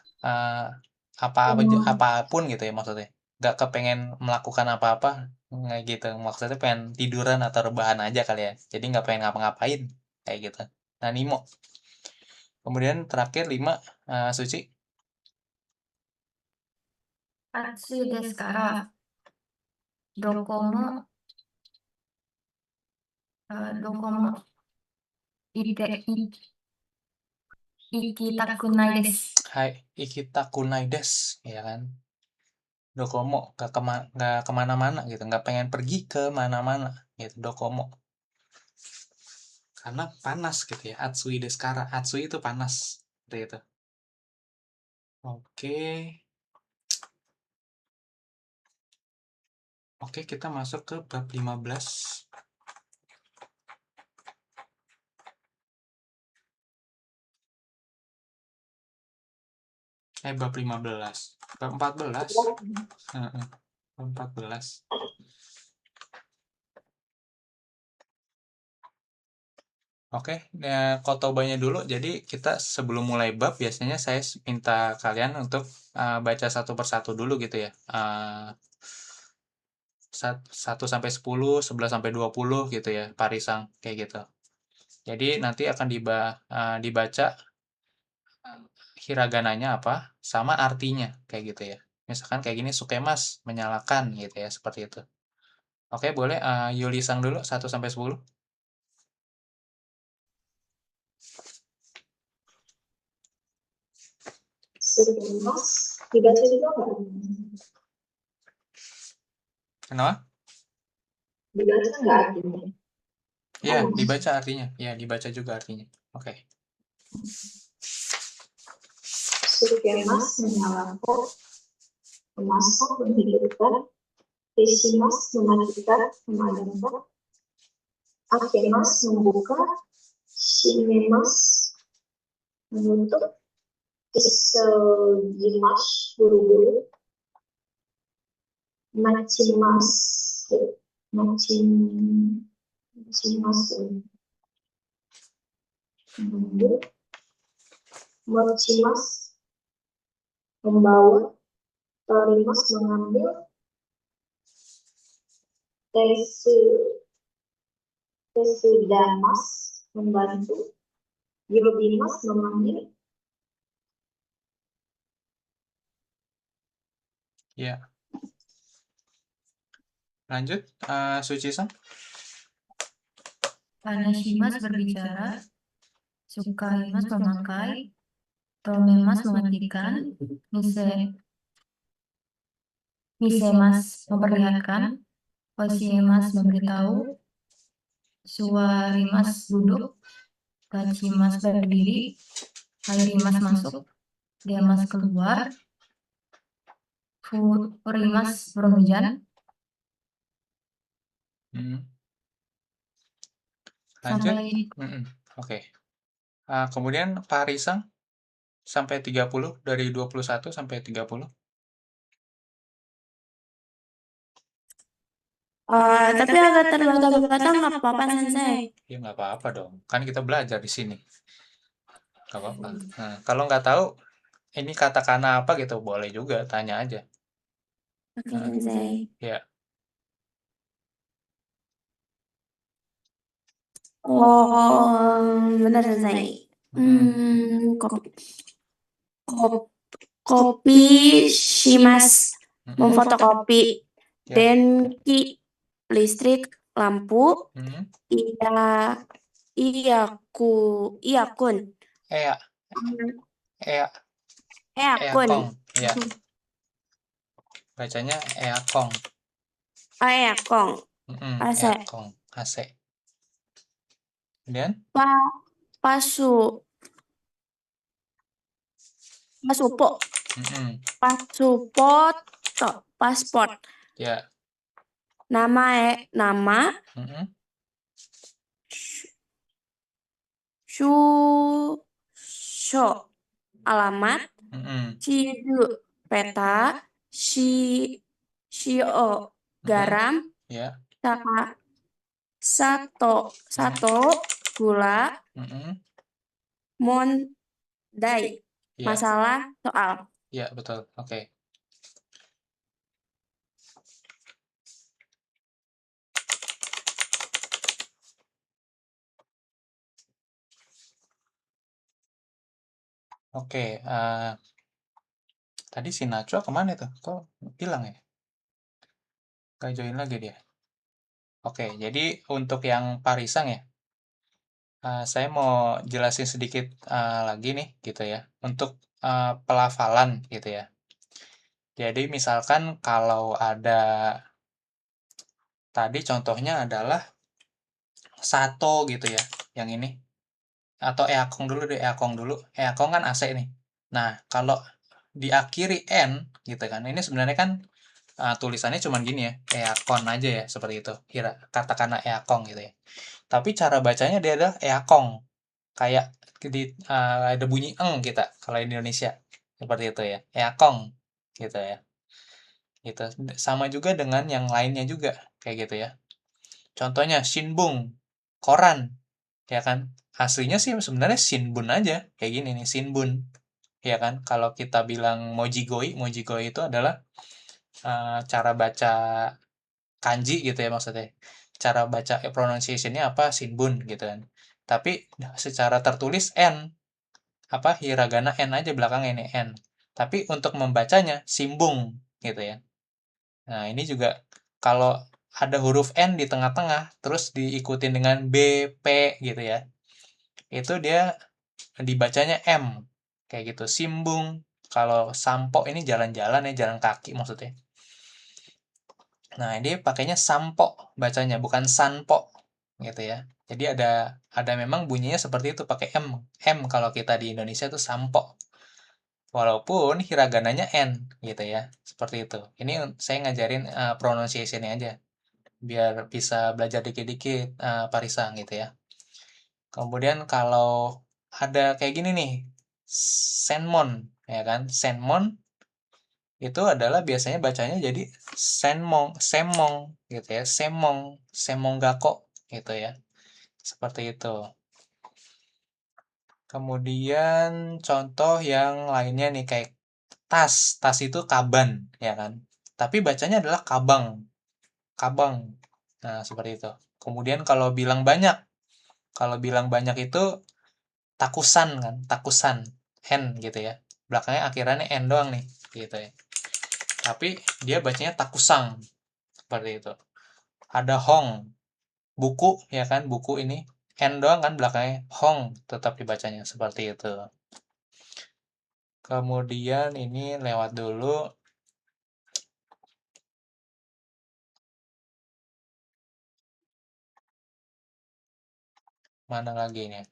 apapun gitu ya maksudnya. Nggak kepengen melakukan apa-apa nggak gitu. Maksudnya pengen tiduran atau rebahan aja kali ya. Jadi nggak pengen ngapa-ngapain kayak gitu. Nanimo. Kemudian terakhir 5, Suci. Atsu desu kara dokomo ikitakunai desu. Hai, ikitakunai desu, ya kan? Dokomo, nggak kemana-mana gitu, nggak pengen pergi ke mana-mana gitu, dokomo. Karena panas gitu ya, atsui desu kara. Atsui itu panas, seperti itu. Oke, kita masuk ke bab 15. Bab 15. Bab 14. Bab 14. Oke, kotobanya dulu. Jadi kita sebelum mulai bab biasanya saya minta kalian untuk baca satu persatu dulu gitu ya. 1 sampai 10, 11 sampai 20 gitu ya, parisang kayak gitu. Jadi nanti akan dibaca hiragananya apa sama artinya kayak gitu ya. Misalkan kayak gini, sukemas, menyalakan gitu ya, seperti itu. Oke, boleh Yuli sang dulu 1 sampai 10. Sukemas dibaca juga nggak? Kenapa? Dibaca nggak artinya? Iya, dibaca artinya. Iya, dibaca juga artinya. Oke. Sukemas menyalakan, memasak, menghidupkan, Keshimas mematikan, memadamkan, Akemas membuka, Shimemas menutup, Isegimas buru-buru, Machimas menunggu, Mochimas membawa, Torimas mengambil, Tesudamas membantu, Yobimas memanggil. Ya. Lanjut, Suci-san. Panashimas berbicara, Sukaimas memakai, Tomemas mematikan, Misemas memperlihatkan, Osiemas memberitahu, Suwarimas duduk, Gachimas berdiri, Hairimas masuk, Diamas keluar, Furimas turun hujan, Hmm, lanjut. sampai Oke. Kemudian Pak Risang sampai 30, dari 21 sampai 30. Tapi agak terbata-bata nggak apa-apa Sensei. Ya nggak apa-apa dong. Kan kita belajar di sini. Nggak apa-apa. Nah, kalau nggak tahu ini katakana apa gitu, boleh juga tanya aja. Oke Nah, Sensei. ya. Oh, benar Sensei. Kopi, kopi Shimas memfotokopi. Ya. Denki listrik lampu. Hmm. Iyakun. Ea. Ea. Eakun. Eakong. Ya. Bacanya eakong. Eakong. AC. Eakong. AC. Kemudian? Pasupo. Pasport. Ya. Nama. Shusho. Alamat. Cidu. Peta. Shio. Garam. Ya. Sato. Gula. Mondai. Ya. Masalah soal. Ya, betul. Oke. Oke, tadi si Najwa kemana tuh? Kok hilang ya? Gak join lagi dia. Oke, jadi untuk yang Parisang ya, saya mau jelasin sedikit lagi nih, gitu ya. Untuk pelafalan, gitu ya. Jadi misalkan kalau ada, tadi contohnya adalah Sato gitu ya, yang ini. Atau Eakong dulu deh, Eakong dulu. Eakong kan AC nih. Nah, kalau diakhiri N, gitu kan, ini sebenarnya kan tulisannya cuma gini ya, Eakon aja ya, seperti itu. Katakanlah Eakong gitu ya. Tapi cara bacanya dia adalah Eakong. Kayak ada bunyi eng kita kalau di Indonesia. Seperti itu ya. Eakong gitu ya. Gitu. Sama juga dengan yang lainnya juga kayak gitu ya. Contohnya Shinbung, koran, ya kan? Aslinya sih sebenarnya Shinbun aja, kayak gini nih, Shinbun. Ya kan? Kalau kita bilang Mojigoi, Mojigoi itu adalah cara baca kanji gitu ya maksudnya. Cara baca pronunciation-nya apa? Shinbun gitu kan. Tapi secara tertulis N, apa hiragana N aja belakangnya ini N. Tapi untuk membacanya Simbung gitu ya. Nah, ini juga kalau ada huruf N di tengah-tengah terus diikutin dengan B, P gitu ya. Itu dia dibacanya M kayak gitu. Simbung. Kalau sampo ini jalan-jalan ya, jalan kaki maksudnya. Nah, ini pakainya sampo bacanya, bukan sanpo gitu ya. Jadi ada memang bunyinya seperti itu pakai M. M kalau kita di Indonesia itu sampo. Walaupun hiragananya N gitu ya. Seperti itu. Ini saya ngajarin pronunciation-nya aja biar bisa belajar dikit-dikit Parisang gitu ya. Kemudian kalau ada kayak gini nih, senmon ya kan? Senmon itu adalah biasanya bacanya jadi semong gitu ya, semong gako gitu ya, seperti itu. Kemudian contoh yang lainnya nih kayak tas itu kaban ya kan, tapi bacanya adalah kabang. Nah, seperti itu. Kemudian kalau bilang banyak itu takusan kan, takusan n gitu ya, belakangnya akhirannya n doang nih gitu ya, tapi dia bacanya takusang seperti itu. Ada hong, buku ya kan, buku ini n doang kan belakangnya, hong tetap dibacanya seperti itu. Kemudian ini lewat dulu. Mana lagi nih?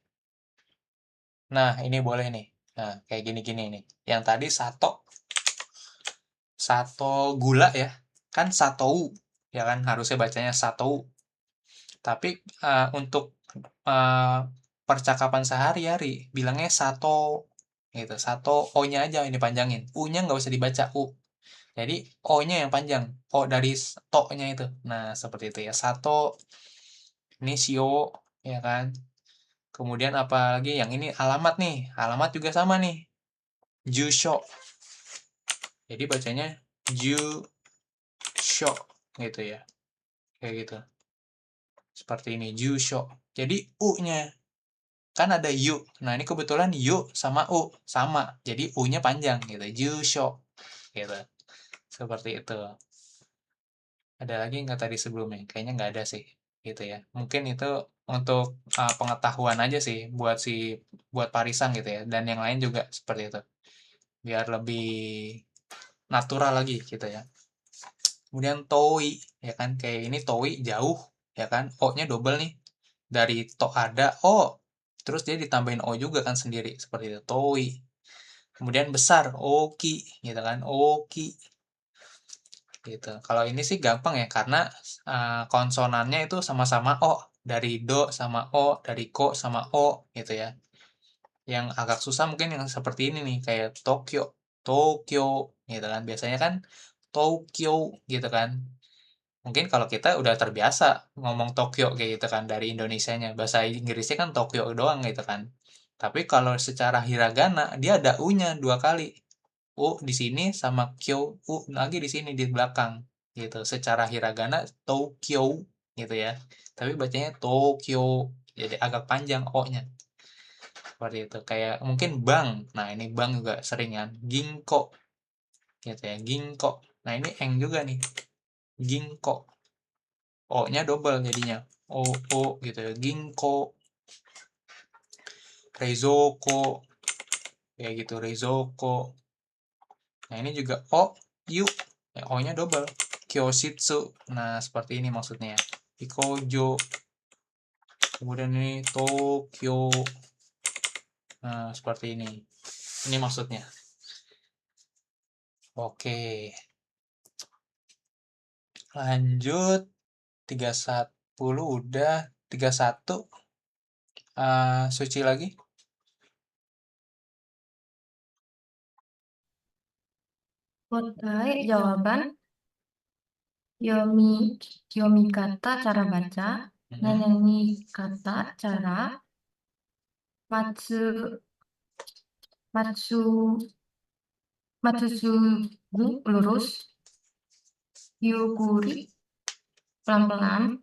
Nah, ini boleh nih. Nah, kayak gini-gini nih. Yang tadi sato gula ya. Kan satou, ya kan harusnya bacanya satou. Tapi untuk percakapan sehari-hari bilangnya sato gitu. Sato O-nya aja ini panjangin. U-nya nggak usah dibaca U. Jadi O-nya yang panjang. O dari to-nya itu. Nah, seperti itu ya. Sato, ini shio, ya kan. Kemudian apa lagi? Yang ini alamat nih. Alamat juga sama nih. Jusho. Jadi bacanya jusho gitu ya. Kayak gitu. Seperti ini, jusho. Jadi U-nya kan ada yu. Nah, ini kebetulan yu sama u sama. Jadi u-nya panjang gitu. Jusho gitu. Seperti itu. Ada lagi nggak tadi sebelumnya? Kayaknya nggak ada sih. Gitu ya. Mungkin itu untuk pengetahuan aja sih buat Parisang gitu ya. Dan yang lain juga seperti itu. Biar lebih natural lagi gitu ya. Kemudian toi ya kan, kayak ini toi jauh ya kan, o-nya double nih, dari to ada o, terus dia ditambahin o juga kan sendiri, seperti itu toi. Kemudian besar oki gitu kan, oki gitu. Kalau ini sih gampang ya, karena konsonannya itu sama-sama o, dari do sama o, dari ko sama o gitu ya. Yang agak susah mungkin yang seperti ini nih, kayak Tokyo, Tokyo gitu kan. Biasanya kan Tokyo gitu kan. Mungkin kalau kita udah terbiasa ngomong Tokyo kayak gitu kan dari Indonesianya. Bahasa Inggrisnya kan Tokyo doang gitu kan. Tapi kalau secara hiragana dia ada U-nya dua kali. U di sini sama Kyo, U lagi di sini di belakang gitu. Secara hiragana Tokyo gitu ya. Tapi bacanya Tokyo. Jadi agak panjang O-nya. Seperti itu. Kayak mungkin bank. Nah, ini bank juga sering kan. Ginko. Gitu ya. Ginko. Nah, ini eng juga nih. Ginko. O-nya double jadinya. O gitu ya. Ginko. Reizoko. Kayak gitu. Reizoko. Nah, ini juga O, Yu. Ya, O-nya double. Kyoshitsu. Nah, seperti ini maksudnya. Ikojo. Kemudian ini Tokyo. Nah, seperti ini. Ini maksudnya. Oke. Lanjut. 30 udah. 31. Suci lagi. Kotai jawaban, yomi kata cara baca, nanyanyi kata cara, matsu matsu matsusugu lurus, yukuri pelan-pelan,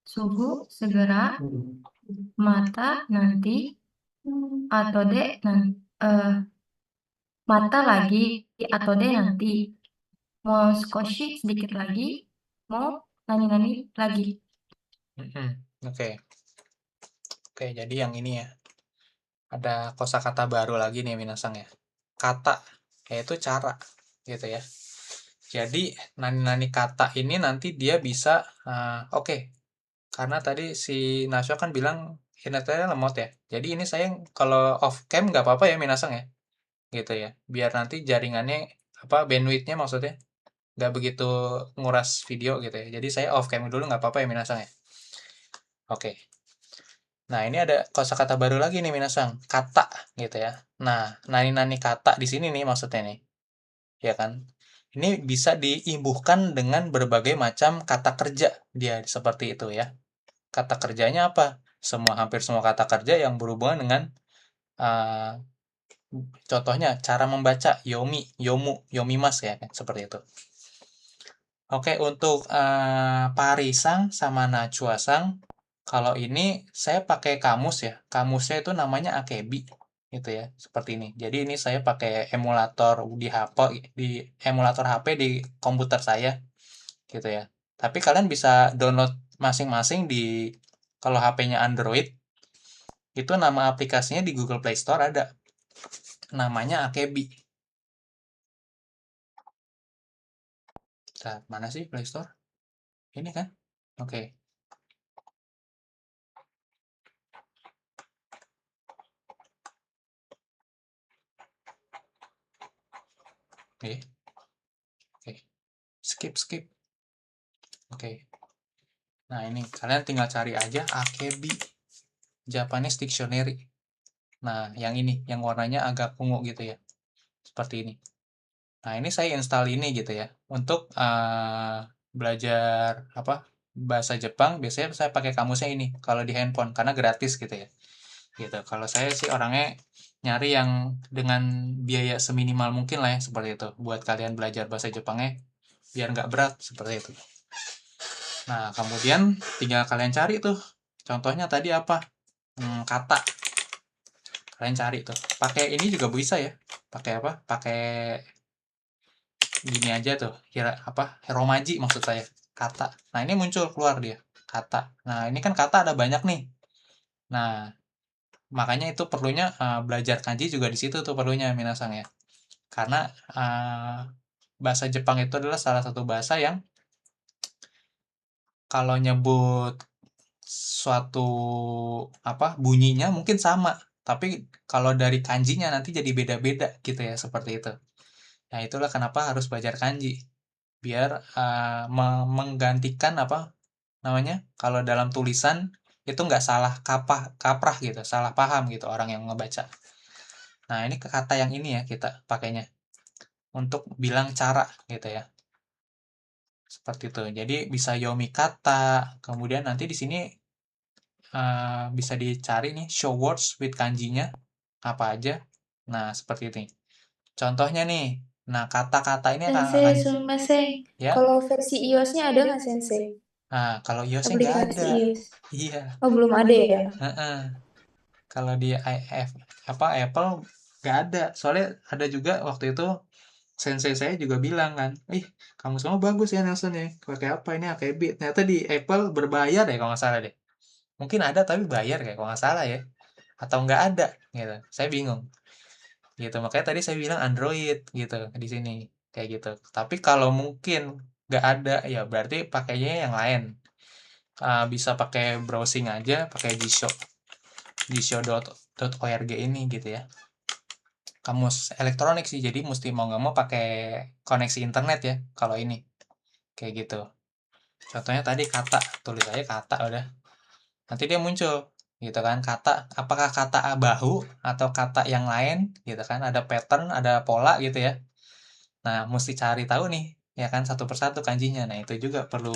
sugu segera, mata nanti, atau mata lagi, atau nanti, mau skoshi sedikit lagi, mau nani lagi. Oke. Oke, jadi yang ini ya. Ada kosakata baru lagi nih Minasang ya. Kata, yaitu cara gitu ya. Jadi nani-nani kata ini nanti dia bisa oke. Karena tadi si Nasyo kan bilang internetnya lemot ya. Jadi ini saya kalau off cam nggak apa-apa ya Minasang ya. Gitu ya. Biar nanti jaringannya bandwidthnya maksudnya nggak begitu nguras video gitu ya. Jadi saya off cam dulu nggak apa-apa ya Minasang ya. Oke. Nah, ini ada kosakata baru lagi nih Minasang, kata gitu ya. Nah, nani-nani kata di sini nih maksudnya nih. Ya kan? Ini bisa diimbuhkan dengan berbagai macam kata kerja dia seperti itu ya. Kata kerjanya apa? Hampir semua kata kerja yang berhubungan dengan uh, contohnya cara membaca yomi, yomu, yomimas ya kan? Seperti itu. Oke, untuk Parisang sama Nachuasang, kalau ini saya pakai kamus ya. Kamusnya itu namanya Akebi gitu ya, seperti ini. Jadi ini saya pakai emulator di emulator HP di komputer saya gitu ya. Tapi kalian bisa download masing-masing kalau HP-nya Android, itu nama aplikasinya di Google Play Store ada. Namanya Akebi. Nah, mana sih Play Store? Ini kan? Oke. Oke. Skip. Oke. Nah, ini kalian tinggal cari aja AKB Japanese Dictionary. Nah, yang ini, yang warnanya agak ungu gitu ya. Seperti ini. Nah, ini saya install ini gitu ya. Untuk belajar bahasa Jepang, biasanya saya pakai kamusnya ini kalau di handphone karena gratis gitu ya. Gitu. Kalau saya sih orangnya nyari yang dengan biaya seminimal mungkin lah ya, seperti itu. Buat kalian belajar bahasa Jepangnya biar nggak berat, seperti itu. Nah, kemudian tinggal kalian cari tuh. Contohnya tadi apa? Kata. Kalian cari tuh. Pakai ini juga bisa ya. Pakai apa? Pakai gini aja tuh. Heromaji maksud saya. Kata. Nah, ini muncul keluar dia. Kata. Nah, ini kan kata ada banyak nih. Nah, makanya itu perlunya belajar kanji juga di situ tuh perlunya minasang ya. Karena bahasa Jepang itu adalah salah satu bahasa yang kalau nyebut suatu bunyinya mungkin sama, tapi kalau dari kanjinya nanti jadi beda-beda gitu ya, seperti itu. Nah, itulah kenapa harus belajar kanji. Biar menggantikan kalau dalam tulisan itu nggak salah kaprah gitu, salah paham gitu orang yang ngebaca. Nah, ini kata yang ini ya kita pakainya untuk bilang cara gitu ya. Seperti itu. Jadi bisa yomi kata, kemudian nanti di sini bisa dicari nih show words with kanjinya apa aja. Nah, seperti ini. Contohnya nih. Nah, kata-kata ini akan Sensei, sumimasen. ya. Kalau versi iOS-nya ada nggak, Sensei? Nah, kalau iOS-nya nggak Aplikasi ada. iOS. Iya. Oh, belum ada ya? Kalau di Apple nggak ada. Soalnya ada juga waktu itu sensei saya juga bilang kan, kamu semua bagus ya Nelson ya. Pakai apa ini AKB? Ternyata di Apple berbayar deh kalau nggak salah deh. Mungkin ada tapi bayar kayak kalau nggak salah ya. Atau nggak ada gitu. Saya bingung. Gitu. Makanya tadi saya bilang Android gitu di sini kayak gitu. Tapi kalau mungkin nggak ada ya berarti pakainya yang lain. Bisa pakai browsing aja, pakai Jisho.org ini gitu ya. Kamus elektronik sih, jadi mesti mau nggak mau pakai koneksi internet ya kalau ini kayak gitu. Contohnya tadi kata, tulis aja kata udah, nanti dia muncul gitu kan, kata apakah kata bahu atau kata yang lain gitu kan, ada pattern, ada pola gitu ya. Nah, mesti cari tahu nih ya kan, satu persatu kanjinya. Nah, itu juga perlu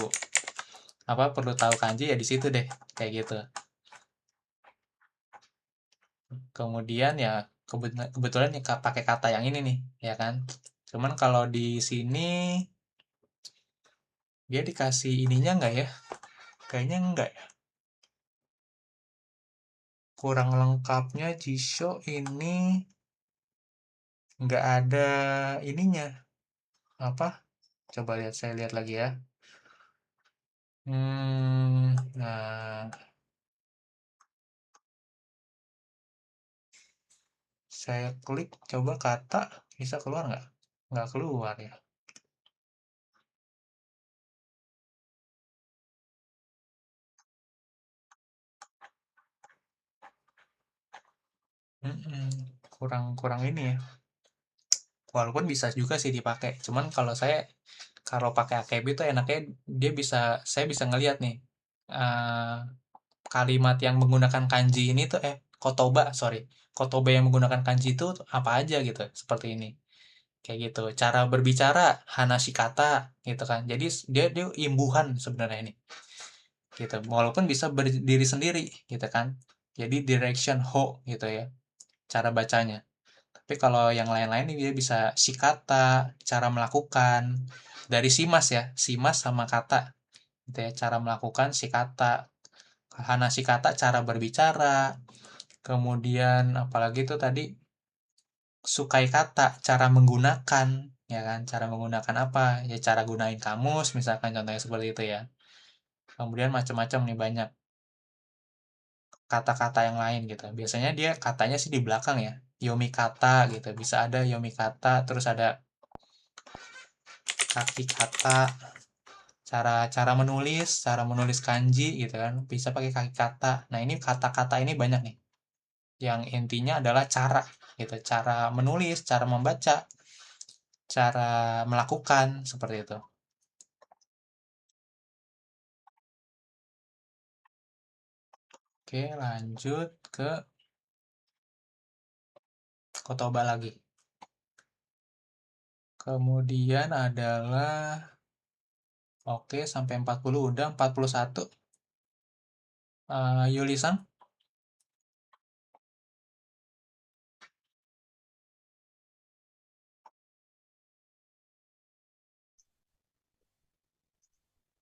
tahu kanji ya di situ deh kayak gitu. Kemudian ya kebetulan ya pakai kata yang ini nih ya kan. Cuman kalau di sini dia dikasih ininya nggak ya? Kayaknya enggak ya. Kurang lengkapnya Jisho ini nggak ada ininya. Coba saya lihat lagi ya. Nah, saya klik coba kata, bisa keluar nggak? Nggak keluar ya. Kurang ini ya. Walaupun bisa juga sih dipakai. Cuman kalau pakai AKB itu enaknya saya bisa ngelihat nih kalimat yang menggunakan kanji ini tuh kotoba yang menggunakan kanji itu apa aja gitu, seperti ini. Kayak gitu. Cara berbicara hanashi kata gitu kan. Jadi dia imbuhan sebenarnya ini. Gitu. Walaupun bisa berdiri sendiri gitu kan. Jadi direction ho gitu ya. Cara bacanya. Tapi kalau yang lain-lain ini dia bisa shikata, cara melakukan. Dari simas ya, simas sama kata. Gitu ya, cara melakukan shikata. Hanashi kata, cara berbicara. Kemudian apalagi itu tadi sukai kata, cara menggunakan, ya kan? Cara menggunakan apa? Ya cara gunain kamus, misalkan contohnya seperti itu ya. Kemudian macam-macam nih banyak kata-kata yang lain gitu. Biasanya dia katanya sih di belakang ya. Yomi kata gitu. Bisa ada yomi kata, terus ada kaki kata, cara menulis kanji gitu kan. Bisa pakai kaki kata. Nah, ini kata-kata ini banyak nih. Yang intinya adalah cara gitu, cara menulis, cara membaca, cara melakukan seperti itu. Oke, lanjut ke kotoba lagi. Kemudian adalah oke, sampai 40 udah, 41. Yuli-san?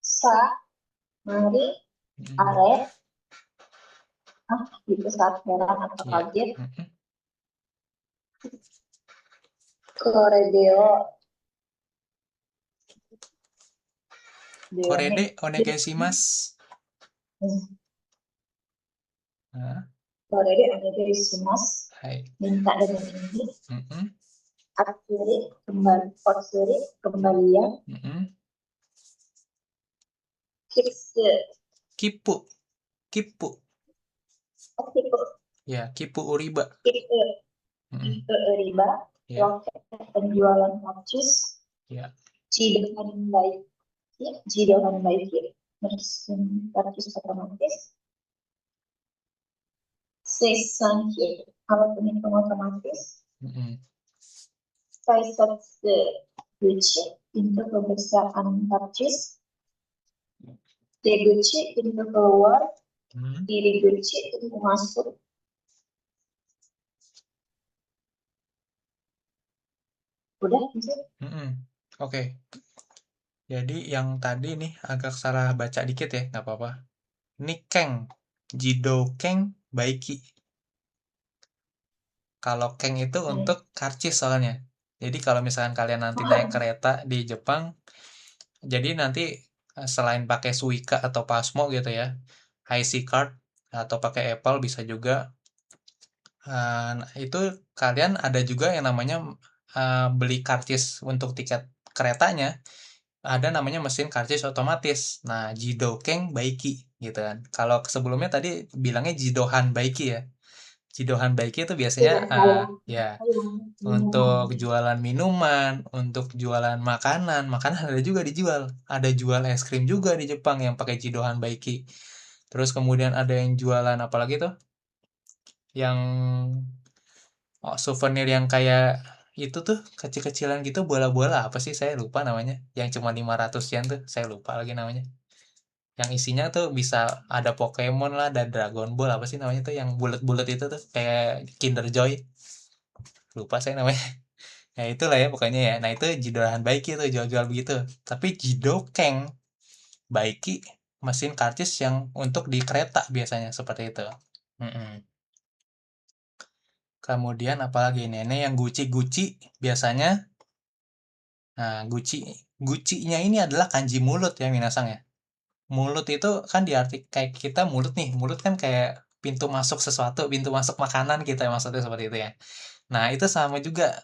Sa, mari, are, gitu saat heran atau Iya. kaget. Koredeo. Korede onegaishimasu. Korede onegaishimasu. Hai. Minta dengan ini. Atsuri, kembalian. Kipsu. Kipu. Oh, kipu. Ya, kipu uriba. Kipu uriba. Ya. Loket penjualan karcis. Ya. Jidohan baik. Mesin karcis otomatis. Seisanki, alat penghitung otomatis. Saisatsu guchi, pintu pemeriksaan karcis. Deguchi, pintu keluar. Iriguchi, pintu masuk. Udah, Oke. Jadi yang tadi nih agak salah baca dikit ya, nggak apa-apa. Nikkeng, Jidokeng, Baiki. Kalau keng itu untuk karcis soalnya. Jadi kalau misalkan kalian nanti naik kereta di Jepang, jadi nanti selain pakai Suica atau Pasmo gitu ya, IC card atau pakai Apple bisa juga. Itu kalian ada juga yang namanya beli karcis untuk tiket keretanya. Ada namanya mesin karcis otomatis. Nah, Jidokeng Baiki gitu kan. Kalau sebelumnya tadi bilangnya Jidohan Baiki ya. Jidohan Baiki itu biasanya ya untuk jualan minuman, untuk jualan makanan ada juga dijual. Ada jual es krim juga di Jepang yang pakai Jidohan Baiki. Terus kemudian ada yang jualan apa lagi tuh? Yang souvenir yang kayak itu tuh kecil-kecilan gitu, bola-bola apa sih, saya lupa namanya, yang cuma 500 yen tuh, saya lupa lagi namanya, yang isinya tuh bisa ada Pokemon lah, ada Dragon Ball, apa sih namanya tuh yang bulat-bulat itu tuh kayak Kinder Joy, lupa saya namanya. Ya itulah ya pokoknya ya. Nah itu Jidohan Baiki tuh jual-jual begitu. Tapi Jidokeng Baiki mesin karcis yang untuk di kereta biasanya seperti itu. Kemudian apalagi ini yang Gucci biasanya. Nah, Gucci-nya ini adalah kanji mulut ya minasang ya. Mulut itu kan diarti kayak kita mulut nih. Mulut kan kayak pintu masuk sesuatu, pintu masuk makanan kita maksudnya seperti itu ya. Nah, itu sama juga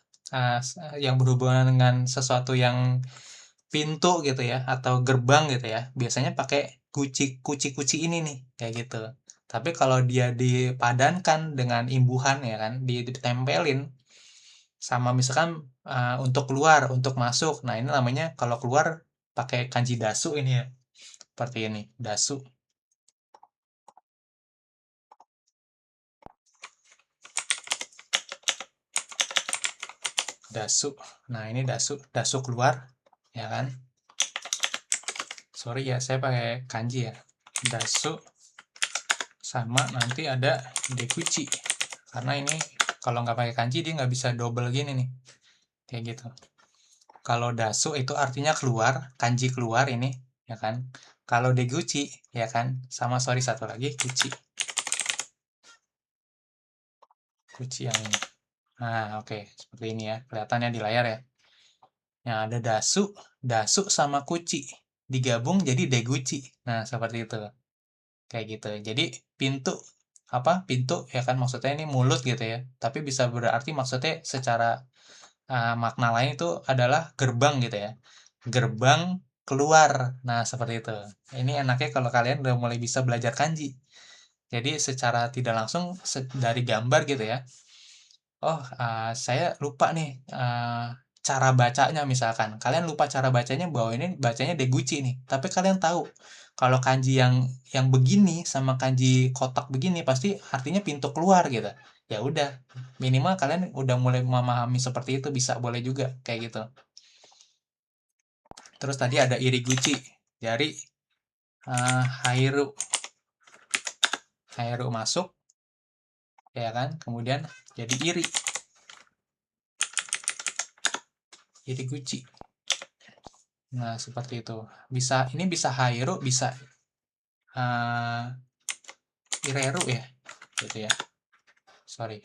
yang berhubungan dengan sesuatu yang pintu gitu ya atau gerbang gitu ya. Biasanya pakai kuci ini nih kayak gitu. Tapi kalau dia dipadankan dengan imbuhan ya kan, ditempelin sama misalkan untuk keluar, untuk masuk. Nah, ini namanya kalau keluar pakai kanji dasu ini ya. Seperti ini, dasu. Dasu. Nah, ini dasu keluar ya kan. Sorry ya, saya pakai kanji ya. Dasu sama nanti ada deguchi. Karena ini kalau nggak pakai kanji dia nggak bisa double gini nih. Kayak gitu. Kalau dasu itu artinya keluar, kanji keluar ini, ya kan. Kalau deguchi, ya kan, sama sorry satu lagi, guci. Guci yang ini. Nah, oke, seperti ini ya, kelihatannya di layar ya. Yang ada dasu sama kuci digabung jadi deguchi. Nah, seperti itu. Kayak gitu. Jadi pintu ya kan maksudnya ini mulut gitu ya. Tapi bisa berarti maksudnya secara makna lain itu adalah gerbang gitu ya. Gerbang keluar. Nah, seperti itu. Ini enaknya kalau kalian udah mulai bisa belajar kanji. Jadi secara tidak langsung dari gambar gitu ya. Oh, saya lupa nih cara bacanya misalkan. Kalian lupa cara bacanya bahwa ini bacanya Deguchi nih. Tapi kalian tahu kalau kanji yang begini sama kanji kotak begini pasti artinya pintu keluar gitu. Ya udah, minimal kalian udah mulai memahami seperti itu, bisa boleh juga kayak gitu. Terus tadi ada iriguchi dari Hairu. Hairu masuk, ya kan? Kemudian jadi iriguchi. Nah, seperti itu. Ini bisa Hairu, bisa Ireru ya, gitu ya. Sorry.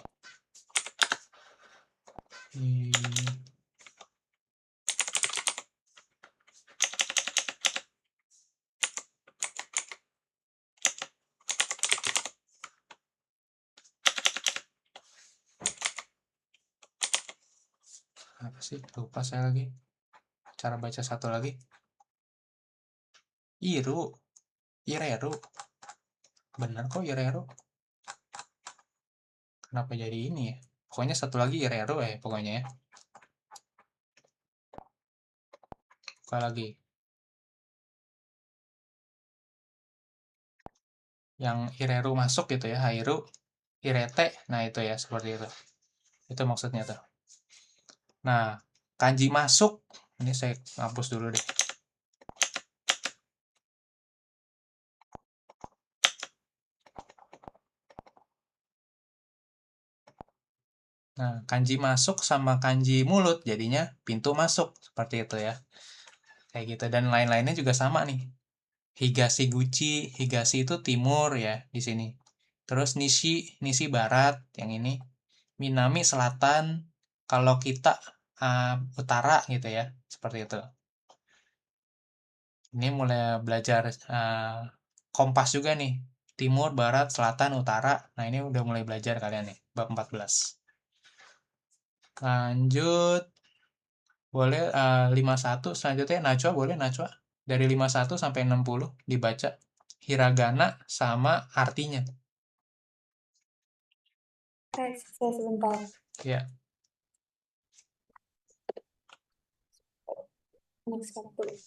Apa sih? Lupa saya lagi. Cara baca satu lagi. Ireru. Benar kok Ireru. Kenapa jadi ini ya? Pokoknya satu lagi Ireru ya, pokoknya ya. Buka lagi. Yang Ireru masuk gitu ya, Hairu, Irete, nah itu ya, seperti itu. Itu maksudnya tuh. Nah, kanji masuk, ini saya hapus dulu deh. Nah, kanji masuk sama kanji mulut, jadinya pintu masuk, seperti itu ya. Kayak gitu, dan lain-lainnya juga sama nih. Higashi Guchi, Higashi itu timur ya, di sini. Terus Nishi barat, yang ini. Minami selatan, kalau kita utara gitu ya, seperti itu. Ini mulai belajar kompas juga nih. Timur, barat, selatan, utara. Nah, ini udah mulai belajar kalian nih, bab 14. Lanjut. Boleh 51, selanjutnya Najwa, boleh Najwa. Dari 51 sampai 60 dibaca hiragana sama artinya. Saya sebentar. Ya. Next waktu.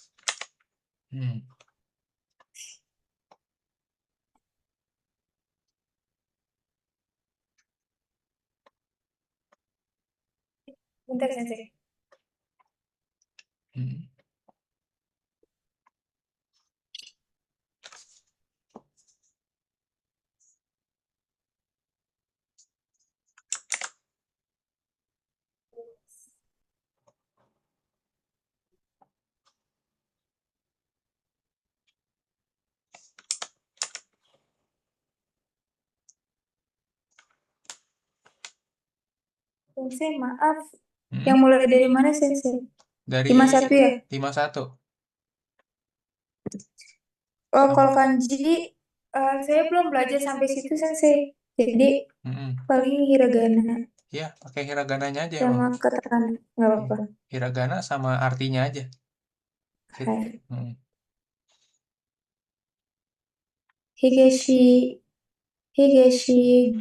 Bentar, Sensei. Sensei, maaf. Yang mulai dari mana, Sensei? Dari 51 ya? 51. Oh, kalau kanji, saya belum belajar sampai situ, Sensei. Jadi, paling hiragana. Ya, pakai hiragananya aja Sama emang. katakana, nggak apa-apa. Hiragana sama artinya aja. Hai. Higashi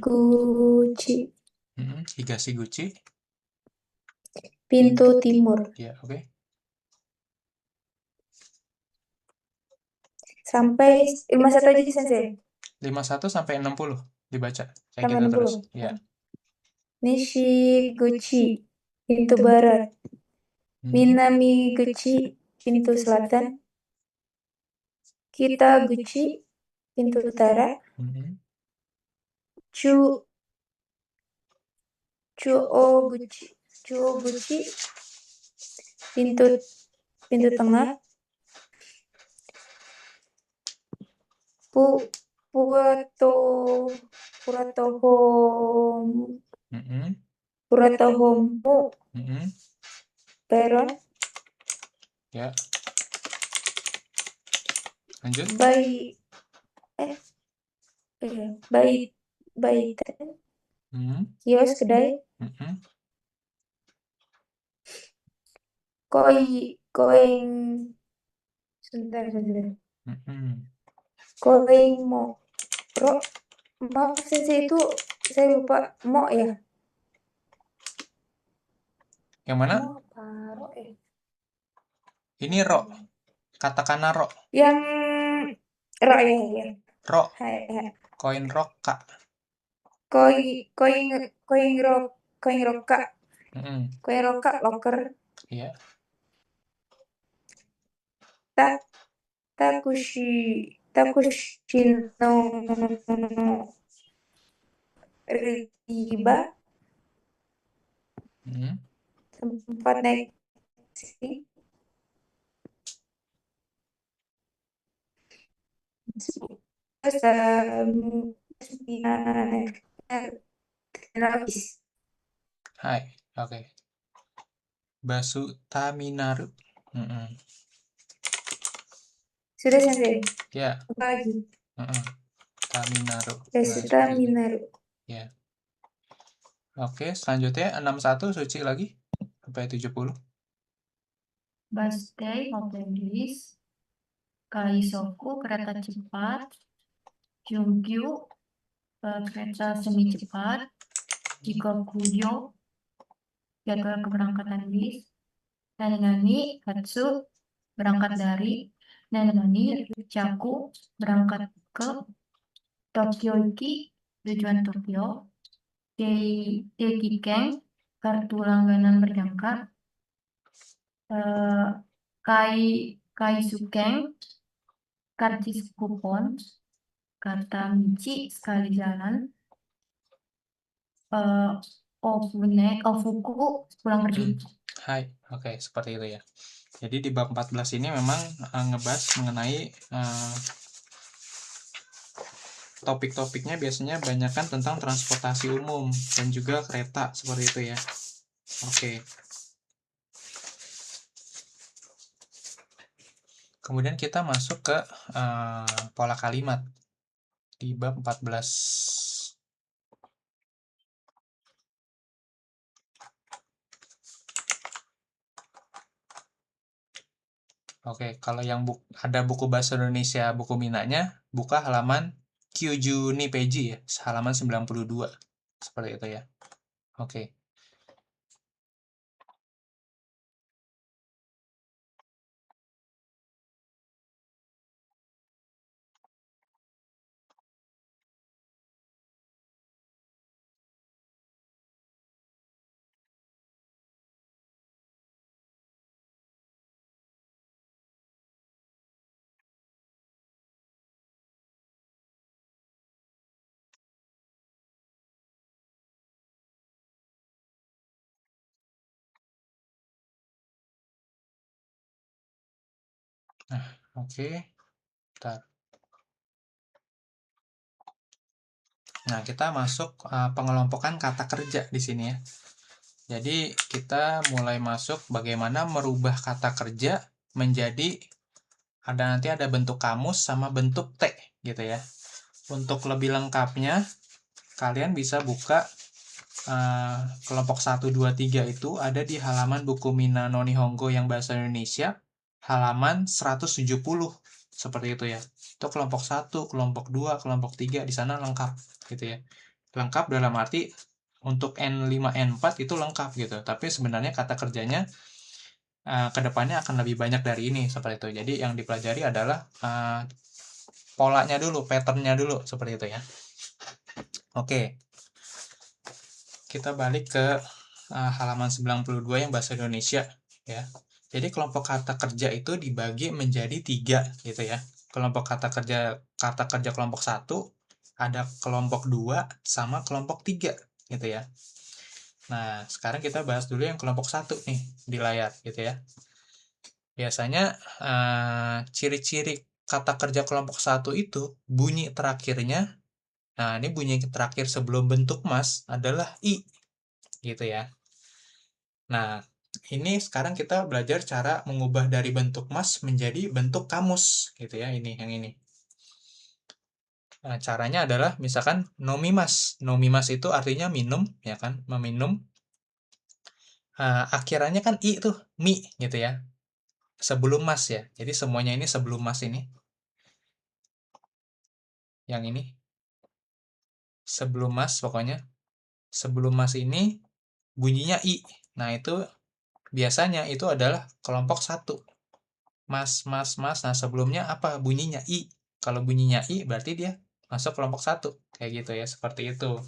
Guchi. Higashi Guchi. Pintu timur. Ya, oke. Sampai 51 aja, Sensei. 51 sampai 60 dibaca. Kayak Sampai gitu 60. terus. Ya. Nishi Guchi, pintu barat. Minami Guchi, pintu selatan. Kita Guchi, pintu utara. Chuo Guchi, pintu tengah. Puratohomu, peron. Ya. Lanjut. Baiten. Kios kedai. Koing. Sebentar. Koing mo. Maaf, Sensei, itu saya lupa. Mo ya. Yang mana? Oh, paro Ini ro. Katakana ro. Yang ro ya. Ro. Hai, hai. Koin ro ka. Koin roka. Mm-mm. Koin roka loker. Iya. Takushino riba Mm. tempat naik taksi. Habis. Hai. Oke. Basu taminaru. Mm-mm. Sudah sensei. Ya. Apa lagi? Mm-mm. Taminaru. Basu Nah, taminaru. ya. Oke, selanjutnya 61 Suci lagi sampai 70. Basutei hotel bis, Kaisoku kereta cepat, Kyungkyu kereta semi cepat, Jikokuyo jadwal keberangkatan bis, Nanenani Katsu berangkat dari, Nanenani Chaku berangkat ke Tokyo Iki tujuan Tokyo, Teikikeng kartu langganan berjangka, eh, Kaisukeng karcis kupon, kata Michi sekali jalan, Ofuku pulang pergi. Hai, oke, seperti itu ya. Jadi di bab 14 ini memang ngebahas mengenai topik-topiknya biasanya banyakkan tentang transportasi umum dan juga kereta seperti itu ya. Oke. Kemudian kita masuk ke pola kalimat di bab 14. Oke, kalau yang ada buku bahasa Indonesia, buku minanya, buka halaman Kyuju ni peji ya, halaman 92. Seperti itu ya. Oke. Nah, oke. Bentar. Nah, kita masuk pengelompokan kata kerja di sini ya. Jadi, kita mulai masuk bagaimana merubah kata kerja menjadi nanti ada bentuk kamus sama bentuk T gitu ya. Untuk lebih lengkapnya, kalian bisa buka kelompok 1, 2, 3 itu ada di halaman buku Mina no Nihongo yang bahasa Indonesia, halaman 170. Seperti itu ya. Itu kelompok 1, kelompok 2, kelompok 3 di sana lengkap gitu ya. Lengkap dalam arti untuk N5, N4 itu lengkap gitu. Tapi sebenarnya kata kerjanya kedepannya akan lebih banyak dari ini seperti itu. Jadi yang dipelajari adalah polanya dulu, patternnya dulu seperti itu ya. Oke. Kita balik ke halaman 92 yang bahasa Indonesia ya. Jadi kelompok kata kerja itu dibagi menjadi 3 gitu ya. Kelompok kata kerja kelompok 1, ada kelompok 2 sama kelompok 3 gitu ya. Nah, sekarang kita bahas dulu yang kelompok 1 nih di layar gitu ya. Biasanya ciri-ciri kata kerja kelompok 1 itu bunyi terakhirnya, nah ini bunyi terakhir sebelum bentuk mas adalah I gitu ya. Nah, ini sekarang kita belajar cara mengubah dari bentuk mas menjadi bentuk kamus gitu ya, ini yang ini. Nah, caranya adalah misalkan nomimas. Nomimas itu artinya minum ya kan, meminum. Akhirannya kan i tuh, mi gitu ya. Sebelum mas ya. Jadi semuanya ini sebelum mas ini. Yang ini sebelum mas pokoknya. Sebelum mas ini bunyinya i. Nah, itu biasanya itu adalah kelompok 1. Mas, mas, mas. Nah, sebelumnya apa? Bunyinya I. Kalau bunyinya I, berarti dia masuk kelompok 1. Kayak gitu ya, seperti itu.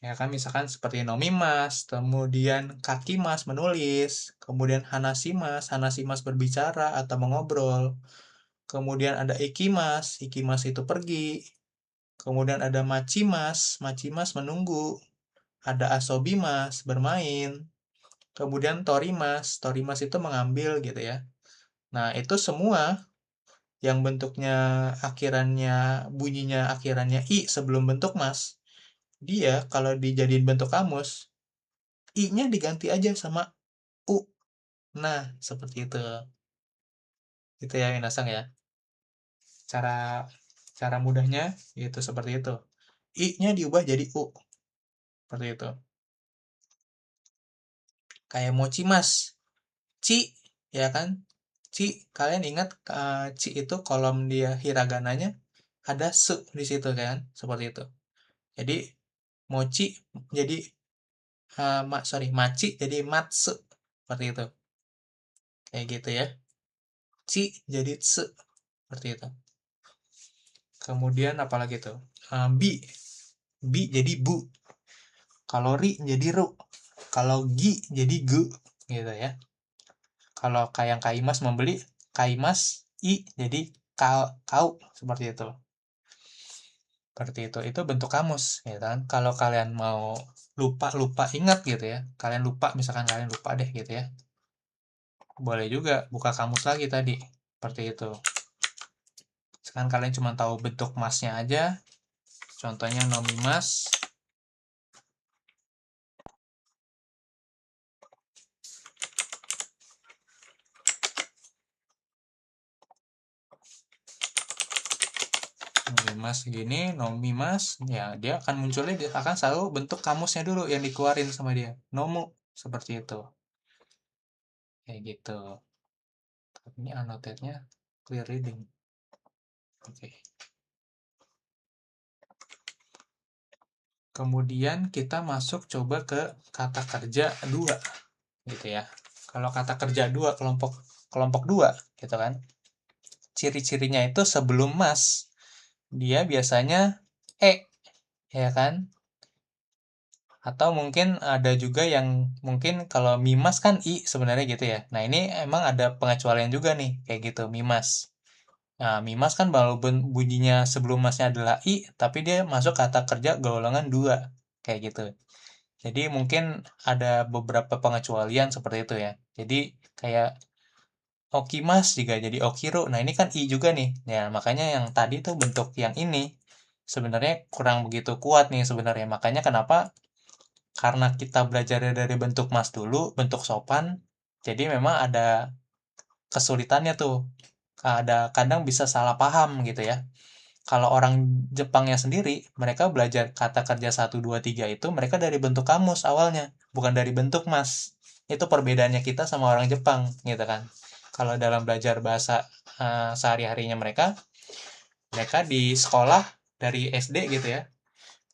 Ya kan, misalkan seperti nomimas, kemudian kakimas menulis, kemudian hanasimas berbicara atau mengobrol. Kemudian ada ikimas itu pergi. Kemudian ada macimas menunggu. Ada asobimas bermain. Kemudian torimas itu mengambil gitu ya. Nah, itu semua yang bentuknya bunyinya akhirannya I sebelum bentuk mas, dia kalau dijadiin bentuk kamus, I-nya diganti aja sama U. Nah, seperti itu. Itu ya, Minasang ya. Cara mudahnya itu seperti itu. I-nya diubah jadi U. Seperti itu. Kayak mochimas. Ci, ya kan? Ci, kalian ingat Ci itu kolom dia hiragananya ada su di situ kan? Seperti itu. Jadi mochi jadi maci jadi matsu. Seperti itu. Kayak gitu ya. Ci jadi tsu. Seperti itu. Kemudian apalagi tuh? Bi jadi bu. Kalau ri jadi ru. Kalau gi jadi gu. Gitu ya. Kalau kayak kaimas membeli, kaimas i jadi kau seperti itu. Seperti itu. Itu bentuk kamus, ya kan? Kalau kalian mau lupa ingat gitu ya. Kalian lupa, misalkan kalian lupa deh gitu ya. Boleh juga buka kamus lagi tadi. Seperti itu. Sekarang kalian cuma tahu bentuk masnya aja. Contohnya nomimas. Nomimas gini, nomimas, ya dia akan munculnya, dia akan selalu bentuk kamusnya dulu yang dikeluarin sama dia. Nomu, seperti itu. Kayak gitu. Tapi ini annotate-nya clear reading. Oke. Kemudian kita masuk coba ke kata kerja 2 gitu ya. Kalau kata kerja 2 kelompok 2 gitu kan. Ciri-cirinya itu sebelum mas dia biasanya ya kan? Atau mungkin ada juga yang mungkin kalau mimas kan i sebenarnya gitu ya. Nah, ini emang ada pengecualian juga nih kayak gitu mimas. Nah, mimas kan walaupun bunyinya sebelum masnya adalah i, tapi dia masuk kata kerja golongan 2 kayak gitu. Jadi mungkin ada beberapa pengecualian seperti itu ya. Jadi kayak okimas juga jadi okiru. Nah, ini kan i juga nih. Ya, makanya yang tadi tuh bentuk yang ini sebenarnya kurang begitu kuat nih sebenarnya. Makanya kenapa? Karena kita belajarnya dari bentuk mas dulu, bentuk sopan, jadi memang ada kesulitannya tuh. Ada kadang bisa salah paham gitu ya. Kalau orang Jepangnya sendiri, mereka belajar kata kerja 1, 2, 3 itu mereka dari bentuk kamus awalnya, bukan dari bentuk mas. Itu perbedaannya kita sama orang Jepang gitu kan. Kalau dalam belajar bahasa sehari-harinya mereka di sekolah dari SD gitu ya,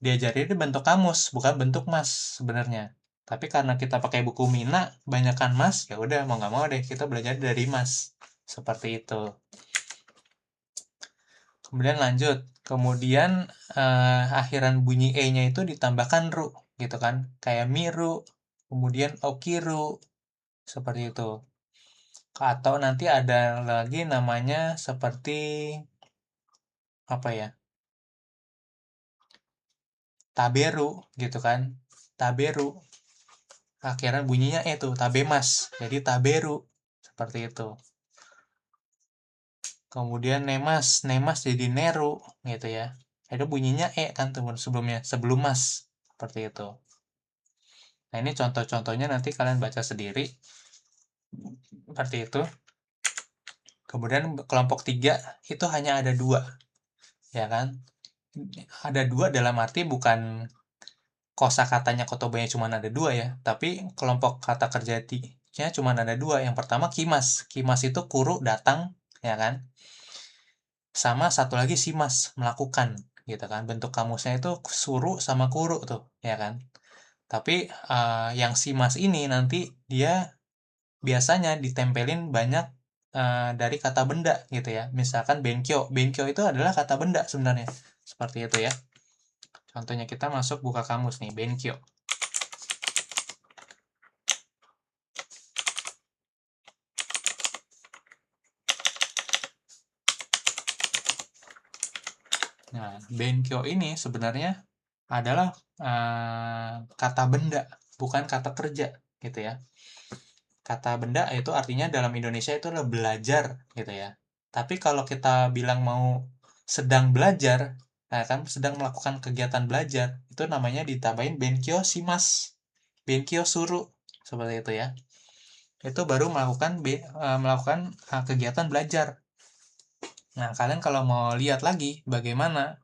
diajarin itu bentuk kamus, bukan bentuk mas sebenarnya. Tapi karena kita pakai buku Mina, banyakkan mas, ya udah mau nggak mau deh kita belajar dari mas. Seperti itu. Kemudian lanjut. Kemudian akhiran bunyi e-nya itu ditambahkan ru, gitu kan? Kayak miru, kemudian okiru, seperti itu. Atau nanti ada lagi namanya seperti apa ya? Taberu gitu kan. Taberu. Akhirnya bunyinya itu tabemas. Jadi taberu. Seperti itu. Kemudian nemas jadi neru gitu ya. Itu bunyinya kan teman sebelumnya, sebelum mas. Seperti itu. Nah, ini contoh-contohnya nanti kalian baca sendiri. Seperti itu. Kemudian kelompok 3 itu hanya ada 2. Ya kan? Ada 2 dalam arti bukan kosakatanya kotobanya cuma ada 2 ya, tapi kelompok kata kerja nya cuma ada 2. Yang pertama kimas. Kimas itu kuru datang, ya kan? Sama satu lagi simas melakukan, gitu kan? Bentuk kamusnya itu suru sama kuru tuh, ya kan? Tapi yang simas ini nanti dia biasanya ditempelin banyak dari kata benda gitu ya. Misalkan benkyo. Benkyo itu adalah kata benda sebenarnya. Seperti itu ya. Contohnya kita masuk buka kamus nih, benkyo. Nah, benkyo ini sebenarnya adalah kata benda, bukan kata kerja, gitu ya. Kata benda itu artinya dalam Indonesia itu adalah belajar, gitu ya. Tapi kalau kita bilang mau sedang belajar, nah kan sedang melakukan kegiatan belajar, itu namanya ditambahin benkyo shimasu, benkyo suru, seperti itu ya. Itu baru melakukan kegiatan belajar. Nah, kalian kalau mau lihat lagi bagaimana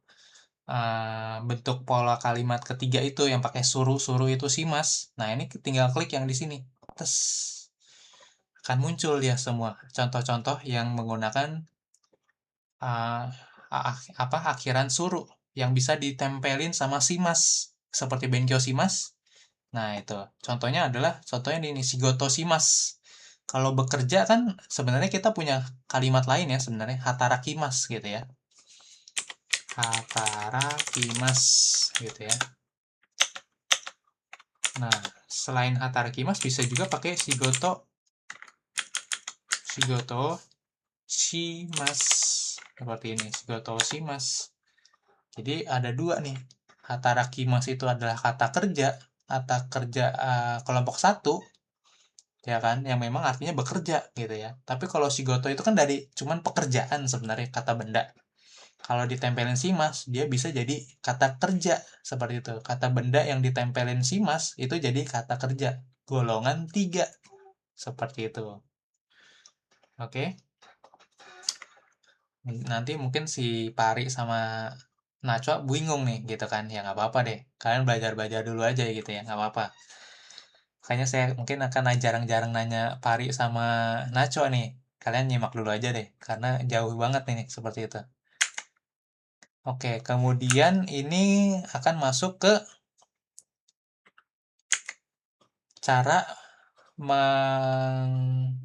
bentuk pola kalimat ketiga itu yang pakai suruh itu shimas. Nah, ini tinggal klik yang di sini. Tes. Akan muncul ya semua contoh-contoh yang menggunakan akhiran suruh yang bisa ditempelin sama shimas seperti benkyo shimas. Nah, itu. Contohnya ini shigoto shimas. Kalau bekerja kan sebenarnya kita punya kalimat lain ya sebenarnya, hatarakimasu gitu ya. Hatarakimasu gitu ya. Nah, selain hatarakimasu bisa juga pakai shigoto shimasu. Seperti ini, shigoto shimasu. Jadi ada dua nih. Hatarakimasu itu adalah kata kerja kelompok 1 ya kan, yang memang artinya bekerja gitu ya. Tapi kalau shigoto itu kan dari cuman pekerjaan sebenarnya, kata benda. Kalau ditempelin shimas, dia bisa jadi kata kerja seperti itu. Kata benda yang ditempelin shimas itu jadi kata kerja golongan 3 seperti itu. Oke. Nanti mungkin si Pari sama Nacho bingung nih gitu kan, ya nggak apa-apa deh, kalian belajar dulu aja gitu ya, nggak apa-apa. Makanya saya mungkin akan jarang-jarang nanya Pari sama Nacho nih, kalian nyimak dulu aja deh karena jauh banget nih seperti itu. Oke, kemudian ini akan masuk ke cara mengubah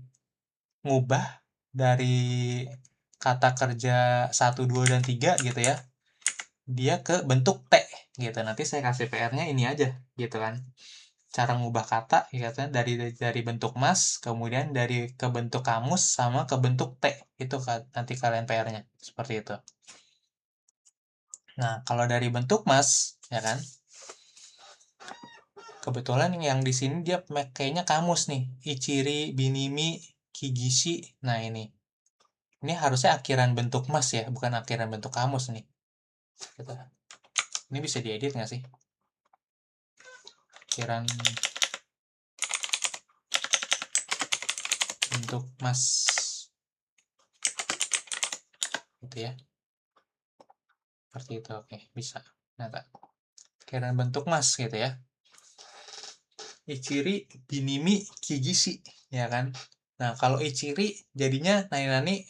dari kata kerja 1, 2, dan 3 gitu ya, dia ke bentuk T gitu. Nanti saya kasih PR-nya ini aja gitu kan. Cara ngubah kata gitu kan, dari bentuk mas, kemudian ke bentuk kamus sama ke bentuk T. Itu nanti kalian PR-nya seperti itu. Nah, kalau dari bentuk mas ya kan, kebetulan yang di sini dia kayaknya kamus nih. Ichiri, binimi, kigishi. Nah, ini harusnya akhiran bentuk mas ya, bukan akhiran bentuk kamus nih. Gitu. Ini bisa diedit nggak sih? Akhiran bentuk mas. Gitu ya. Seperti itu, oke. Bisa. Nah, akhiran bentuk mas gitu ya. Ichiri, binimi, kigishi. Ya kan? Nah, kalau ichiri jadinya nani-nani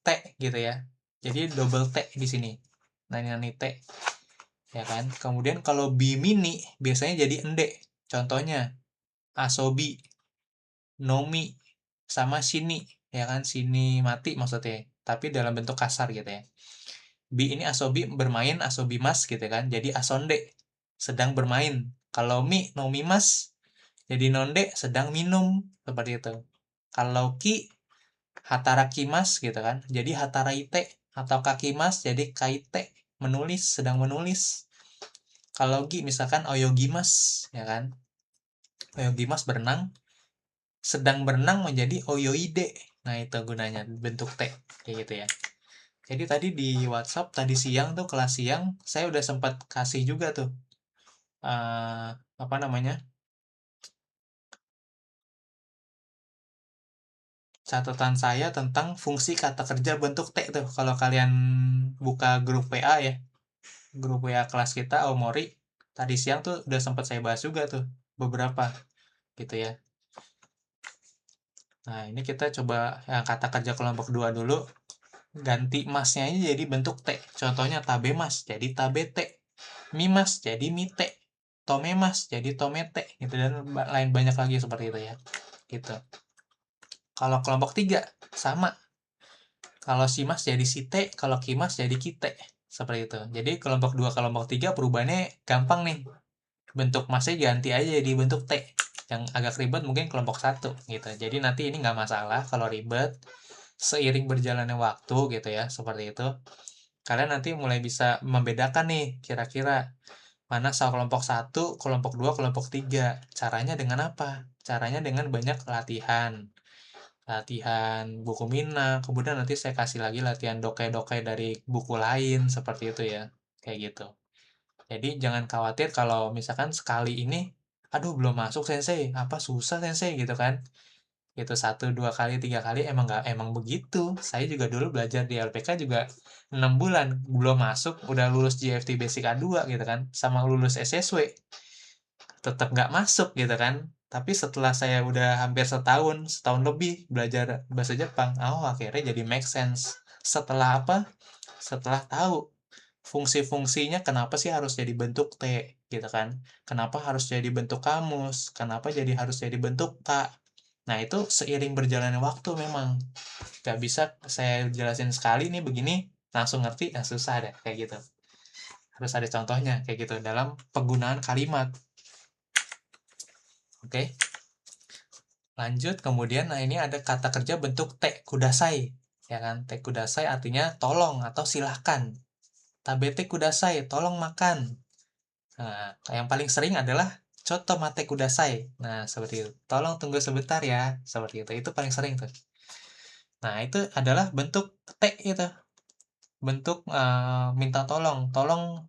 T gitu ya. Jadi double T di sini. Nani-nani T. Ya kan? Kemudian kalau bimini biasanya jadi ende. Contohnya asobi, nomi, sama shini. Ya kan? Shini mati maksudnya. Tapi dalam bentuk kasar gitu ya. Bi ini asobi bermain, asobi mas gitu kan. Jadi asonde, sedang bermain. Kalau mi, nomi mas, jadi nonde, sedang minum. Seperti itu. Kalau ki, hatarakimas gitu kan, jadi hataraite. Atau kakimas jadi kaite, menulis, sedang menulis. Kalau gi misalkan oyogimas ya kan, oyogimas berenang, sedang berenang menjadi oyoide. Nah, itu gunanya bentuk T kayak gitu ya. Jadi tadi di WhatsApp tadi siang tuh, kelas siang saya udah sempat kasih juga tuh catatan saya tentang fungsi kata kerja bentuk T tuh. Kalau kalian buka grup WA ya, grup WA kelas kita Aomori, tadi siang tuh udah sempat saya bahas juga tuh beberapa gitu ya. Nah, ini kita coba kata kerja kelompok 2 dulu. Ganti masnya aja jadi bentuk T. Contohnya tabemas jadi tabete, mimas jadi mite. tomemas jadi tomete gitu, dan lain banyak lagi seperti itu ya. Gitu. Kalau kelompok 3 sama. Kalau simas jadi site, kalau kimas jadi kite. Seperti itu. Jadi kelompok 2, kelompok 3 perubahannya gampang nih. Bentuk masnya ganti aja jadi bentuk T. Yang agak ribet mungkin kelompok 1 gitu. Jadi nanti ini nggak masalah kalau ribet. Seiring berjalannya waktu gitu ya, seperti itu. Kalian nanti mulai bisa membedakan nih kira-kira mana kelompok 1, kelompok 2, kelompok 3. Caranya dengan apa? Caranya dengan banyak latihan buku Mina, kemudian nanti saya kasih lagi latihan dokai-dokai dari buku lain, seperti itu ya, kayak gitu. Jadi jangan khawatir kalau misalkan sekali ini, aduh belum masuk sensei, apa susah sensei gitu kan. Itu 1, 2 kali, 3 kali emang begitu. Saya juga dulu belajar di LPK juga 6 bulan, belum masuk, udah lulus JFT Basic A2 gitu kan, sama lulus SSW. Tetap nggak masuk gitu kan. Tapi setelah saya udah hampir setahun lebih belajar bahasa Jepang, akhirnya jadi make sense. Setelah apa? Setelah tahu fungsi-fungsinya kenapa sih harus jadi bentuk T gitu kan. Kenapa harus jadi bentuk kamus, kenapa harus jadi bentuk K. Nah, itu seiring berjalannya waktu memang. Nggak bisa saya jelasin sekali nih begini, langsung ngerti, susah deh kayak gitu. Harus ada contohnya kayak gitu dalam penggunaan kalimat. Oke. Lanjut, kemudian nah ini ada kata kerja bentuk te kudasai, ya kan? Te kudasai artinya tolong atau silahkan. Tabete kudasai, tolong makan. Nah, yang paling sering adalah coto mate kudasai. Nah, seperti itu. Tolong tunggu sebentar ya, seperti itu. Itu paling sering tuh. Nah, itu adalah bentuk te itu. Bentuk minta tolong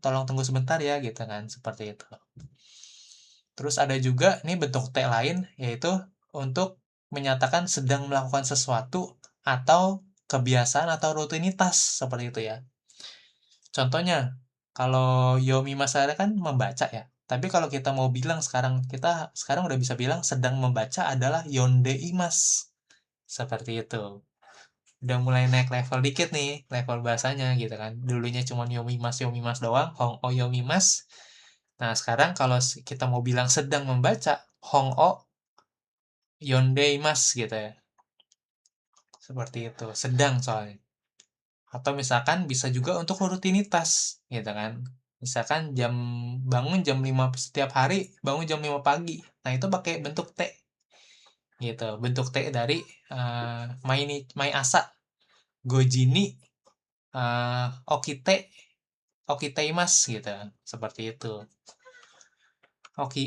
tunggu sebentar ya gitu kan, seperti itu. Terus ada juga nih bentuk T lain, yaitu untuk menyatakan sedang melakukan sesuatu atau kebiasaan atau rutinitas, seperti itu ya. Contohnya, kalau yomi masara kan membaca ya. Tapi kalau kita mau bilang kita sekarang udah bisa bilang sedang membaca adalah yonde imas. Seperti itu. Udah mulai naik level dikit nih, level bahasanya gitu kan. Dulunya cuma yomimas doang, hong o yomimas. Nah, sekarang kalau kita mau bilang sedang membaca, hong o yondeimasu gitu ya. Seperti itu, sedang soalnya. Atau misalkan bisa juga untuk rutinitas, gitu kan. Misalkan bangun jam 5 setiap hari, bangun jam 5 pagi. Nah, itu pakai bentuk T. Gitu, bentuk T dari mai asa, gojini, okiteimasu gitu. Seperti itu.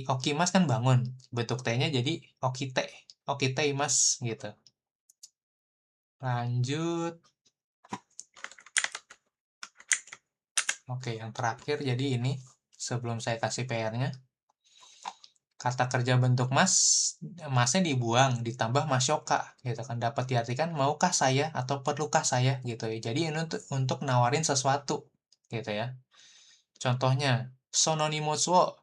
Okimas kan bangun, bentuk T-nya jadi okiteimasu gitu. Lanjut. Oke, yang terakhir jadi ini sebelum saya kasih PR-nya. Kata kerja bentuk masnya dibuang, ditambah masyoka gitu kan. Dapat diartikan maukah saya atau perlukah saya gitu ya. Jadi ini untuk nawarin sesuatu gitu ya. Contohnya, sononimotsu wo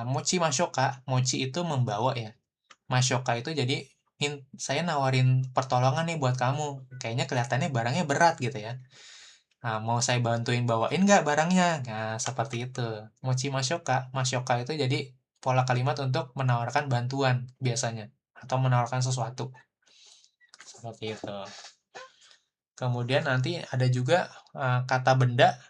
mochi masyoka, mochi itu membawa ya. Masyoka itu jadi saya nawarin pertolongan nih buat kamu. Kayaknya kelihatannya barangnya berat gitu ya. Nah, mau saya bantuin bawain nggak barangnya? Nah, seperti itu. Mochi masyoka. Masyoka itu jadi pola kalimat untuk menawarkan bantuan biasanya. Atau menawarkan sesuatu. Seperti itu. Kemudian nanti ada juga kata benda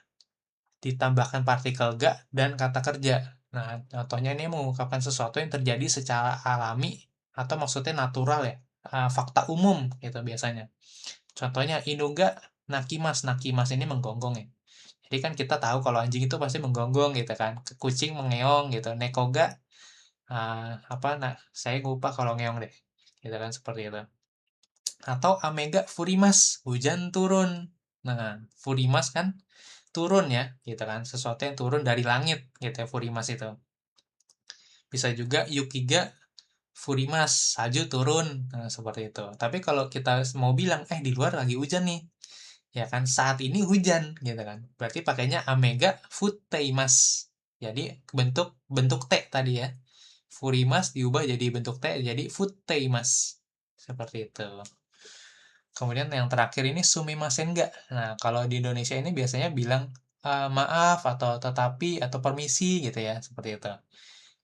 ditambahkan partikel ga dan kata kerja. Nah, contohnya ini mengungkapkan sesuatu yang terjadi secara alami atau maksudnya natural ya. Fakta umum gitu biasanya. Contohnya inuga nakimas. Nakimas ini menggonggong ya. Jadi kan kita tahu kalau anjing itu pasti menggonggong gitu kan. Kucing mengeong gitu. Nekoga saya lupa kalau ngeong deh. Gitu kan seperti itu. Atau amega furimas, hujan turun. Nah, furimas kan turun ya, gitu kan. Sesuatu yang turun dari langit gitu ya, furimas itu. Bisa juga yukiga furimas, salju turun. Nah, seperti itu. Tapi kalau kita mau bilang di luar lagi hujan nih. Ya kan, saat ini hujan gitu kan. Berarti pakainya amega futeimas. Jadi bentuk T tadi ya. Furimas diubah jadi bentuk T jadi futeimas. Seperti itu. Kemudian yang terakhir ini sumimasen ga. Nah, kalau di Indonesia ini biasanya bilang maaf atau tetapi atau permisi gitu ya, seperti itu.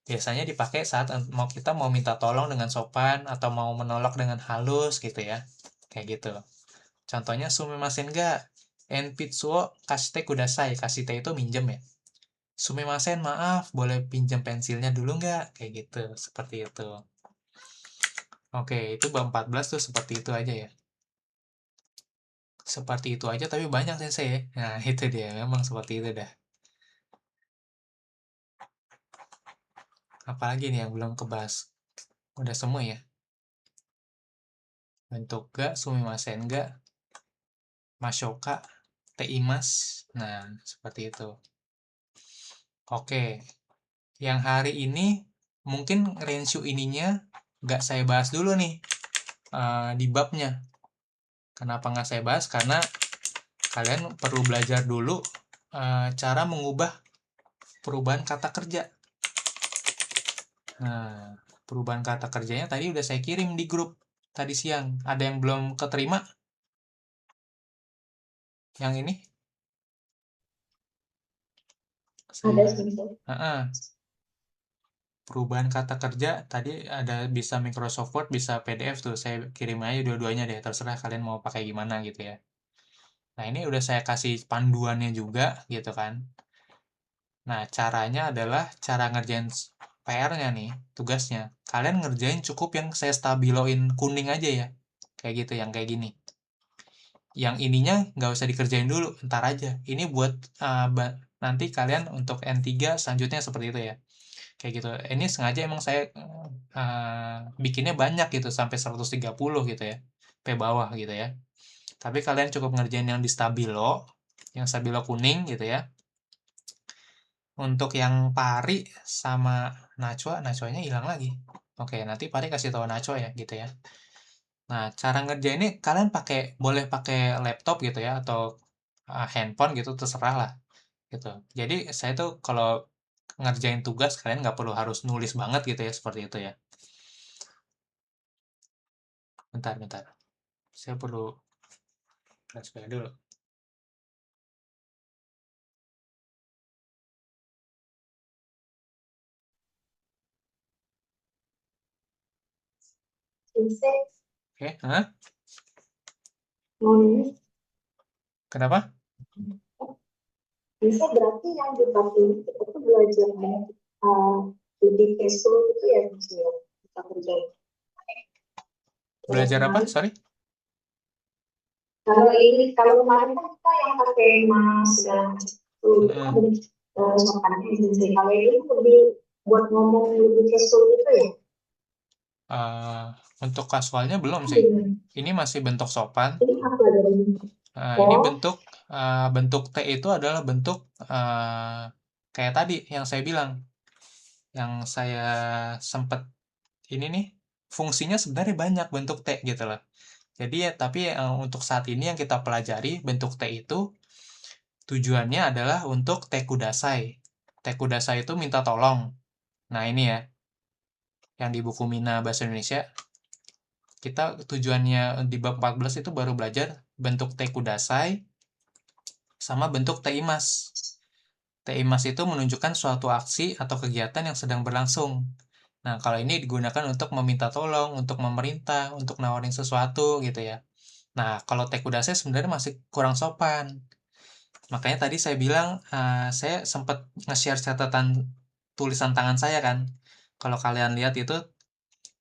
Biasanya dipakai saat kita mau minta tolong dengan sopan atau mau menolak dengan halus gitu ya. Kayak gitu. Contohnya sumimasen ga enpitsu wo kashite kudasai. Kashite itu minjem ya. Sumimasen, maaf, boleh pinjam pensilnya dulu nggak? Kayak gitu, seperti itu. Oke, itu bab 14 tuh seperti itu aja ya. Seperti itu aja tapi banyak sensei ya. Nah, itu dia, memang seperti itu dah. Apalagi nih yang belum kebahas? Udah semua ya. Bentuk ga, sumimasen ga, mashoka, teimas. Nah, seperti itu. Oke, yang hari ini mungkin renshu ininya nggak saya bahas dulu nih di babnya. Kenapa nggak saya bahas? Karena kalian perlu belajar dulu cara mengubah perubahan kata kerja. Nah, perubahan kata kerjanya tadi udah saya kirim di grup tadi siang. Ada yang belum keterima? Yang ini? Ada sih. Perubahan kata kerja tadi ada bisa Microsoft Word, bisa PDF tuh. Saya kirim aja dua-duanya deh. Terserah kalian mau pakai gimana gitu ya. Nah, ini udah saya kasih panduannya juga gitu kan. Nah, caranya adalah cara ngerjain PR-nya nih, tugasnya. Kalian ngerjain cukup yang saya stabiloin kuning aja ya. Kayak gitu, yang kayak gini. Yang ininya nggak usah dikerjain dulu, ntar aja. Ini buat nanti kalian untuk N3 selanjutnya seperti itu ya. Kayak gitu. Ini sengaja emang saya bikinnya banyak gitu, sampai 130 gitu ya. Sampai bawah gitu ya. Tapi kalian cukup ngerjain yang di stabilo, yang stabilo kuning gitu ya. Untuk yang pari sama Nachwa-nya hilang lagi. Oke, nanti pari kasih tahu Nachwa ya gitu ya. Nah, cara ngerjain ini kalian boleh pakai laptop gitu ya atau handphone gitu, terserah lah gitu. Jadi saya tuh kalau ngerjain tugas kalian nggak perlu harus nulis banget gitu ya, seperti itu ya. Bentar. Saya perlu flashback dulu. Oke, kenapa? Bisa berarti yang di bab ini kita tuh belajar di kesu itu ya maksudnya kita kerjain. Belajar apa? Sorry? Kalau kemarin kan kita yang pakai mas dan sopannya sih. Kalau ini lebih buat ngomong lebih kesu gitu ya. Untuk kasualnya belum sih. Ini masih bentuk sopan. Ini apa dari? Ini bentuk T itu adalah bentuk kayak tadi yang saya bilang. Yang saya sempat ini nih, fungsinya sebenarnya banyak bentuk T gitu loh. Jadi ya, tapi untuk saat ini yang kita pelajari bentuk T itu tujuannya adalah untuk tekudasai. Tekudasai itu minta tolong. Nah, ini ya. Yang di buku Mina Bahasa Indonesia. Kita tujuannya di bab 14 itu baru belajar bentuk tekudasai sama bentuk teimas. Teimas itu menunjukkan suatu aksi atau kegiatan yang sedang berlangsung. Nah, kalau ini digunakan untuk meminta tolong, untuk memerintah, untuk nawarin sesuatu gitu ya. Nah, kalau tekudasai sebenarnya masih kurang sopan. Makanya tadi saya bilang, saya sempat nge-share catatan tulisan tangan saya kan. Kalau kalian lihat itu,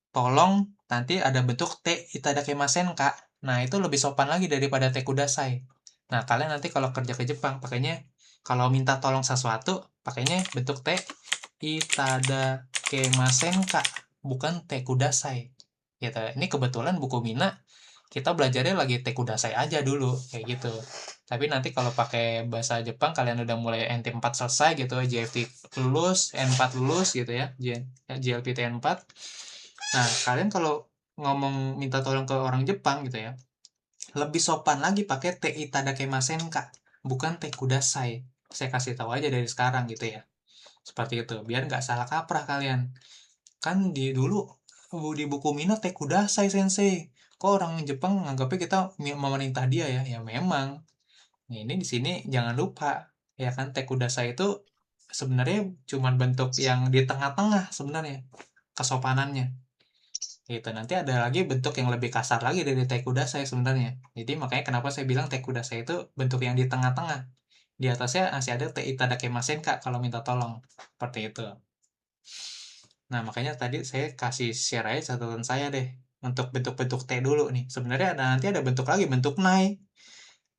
tolong nanti ada bentuk T itadakimasen kak. Nah, itu lebih sopan lagi daripada tekudasai. Nah, kalian nanti kalau kerja ke Jepang, pakainya, kalau minta tolong sesuatu, pakainya bentuk T itadakimasen kak, bukan tekudasai. Gitu. Ini kebetulan buku Mina, kita belajarnya lagi tekudasai aja dulu, kayak gitu. Tapi nanti kalau pakai bahasa Jepang kalian udah mulai NT4 selesai gitu, JFT lulus, N4 lulus gitu ya, JLPT N4. Nah, kalian kalau ngomong minta tolong ke orang Jepang gitu ya, lebih sopan lagi pakai te itadakimasen kak, bukan te kudasai. Saya kasih tahu aja dari sekarang gitu ya. Seperti itu, biar nggak salah kaprah kalian. Kan dulu di buku Mina te kudasai sensei. Kok orang Jepang nganggapnya kita memerintah dia ya? Ya memang. Nah, ini di sini jangan lupa Ya kan, tekudasa itu sebenarnya cuma bentuk yang di tengah-tengah sebenarnya kesopanannya. Gitu. Nanti ada lagi bentuk yang lebih kasar lagi dari tekudasa ya sebenarnya. Jadi makanya kenapa saya bilang tekudasa itu bentuk yang di tengah-tengah. Di atasnya masih ada te itadakimasen Kak kalau minta tolong. Seperti itu. Nah, makanya tadi saya kasih share aja catatan saya deh untuk bentuk-bentuk T dulu nih. Sebenarnya nanti ada bentuk lagi, bentuk nai,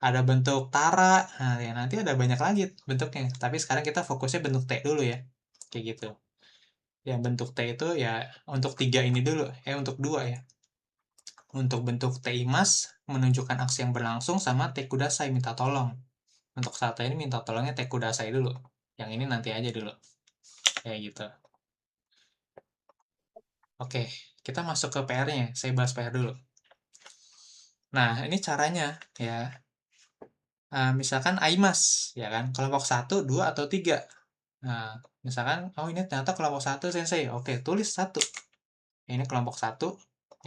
ada bentuk tara. Nah, ya nanti ada banyak lagi bentuknya. Tapi sekarang kita fokusnya bentuk T dulu ya. Kayak gitu. Yang bentuk T itu ya untuk 3 ini dulu, untuk 2 ya. Untuk bentuk T imas menunjukkan aksi yang berlangsung sama T kudasai minta tolong. Untuk saat ini minta tolongnya T kudasai dulu. Yang ini nanti aja dulu. Kayak gitu. Oke, kita masuk ke PR-nya. Saya bahas PR dulu. Nah, ini caranya ya. Misalkan AIMAS, ya kan? Kelompok 1, 2, atau 3. Nah, misalkan, oh ini ternyata kelompok 1 Sensei. Oke, tulis 1. Ini kelompok 1,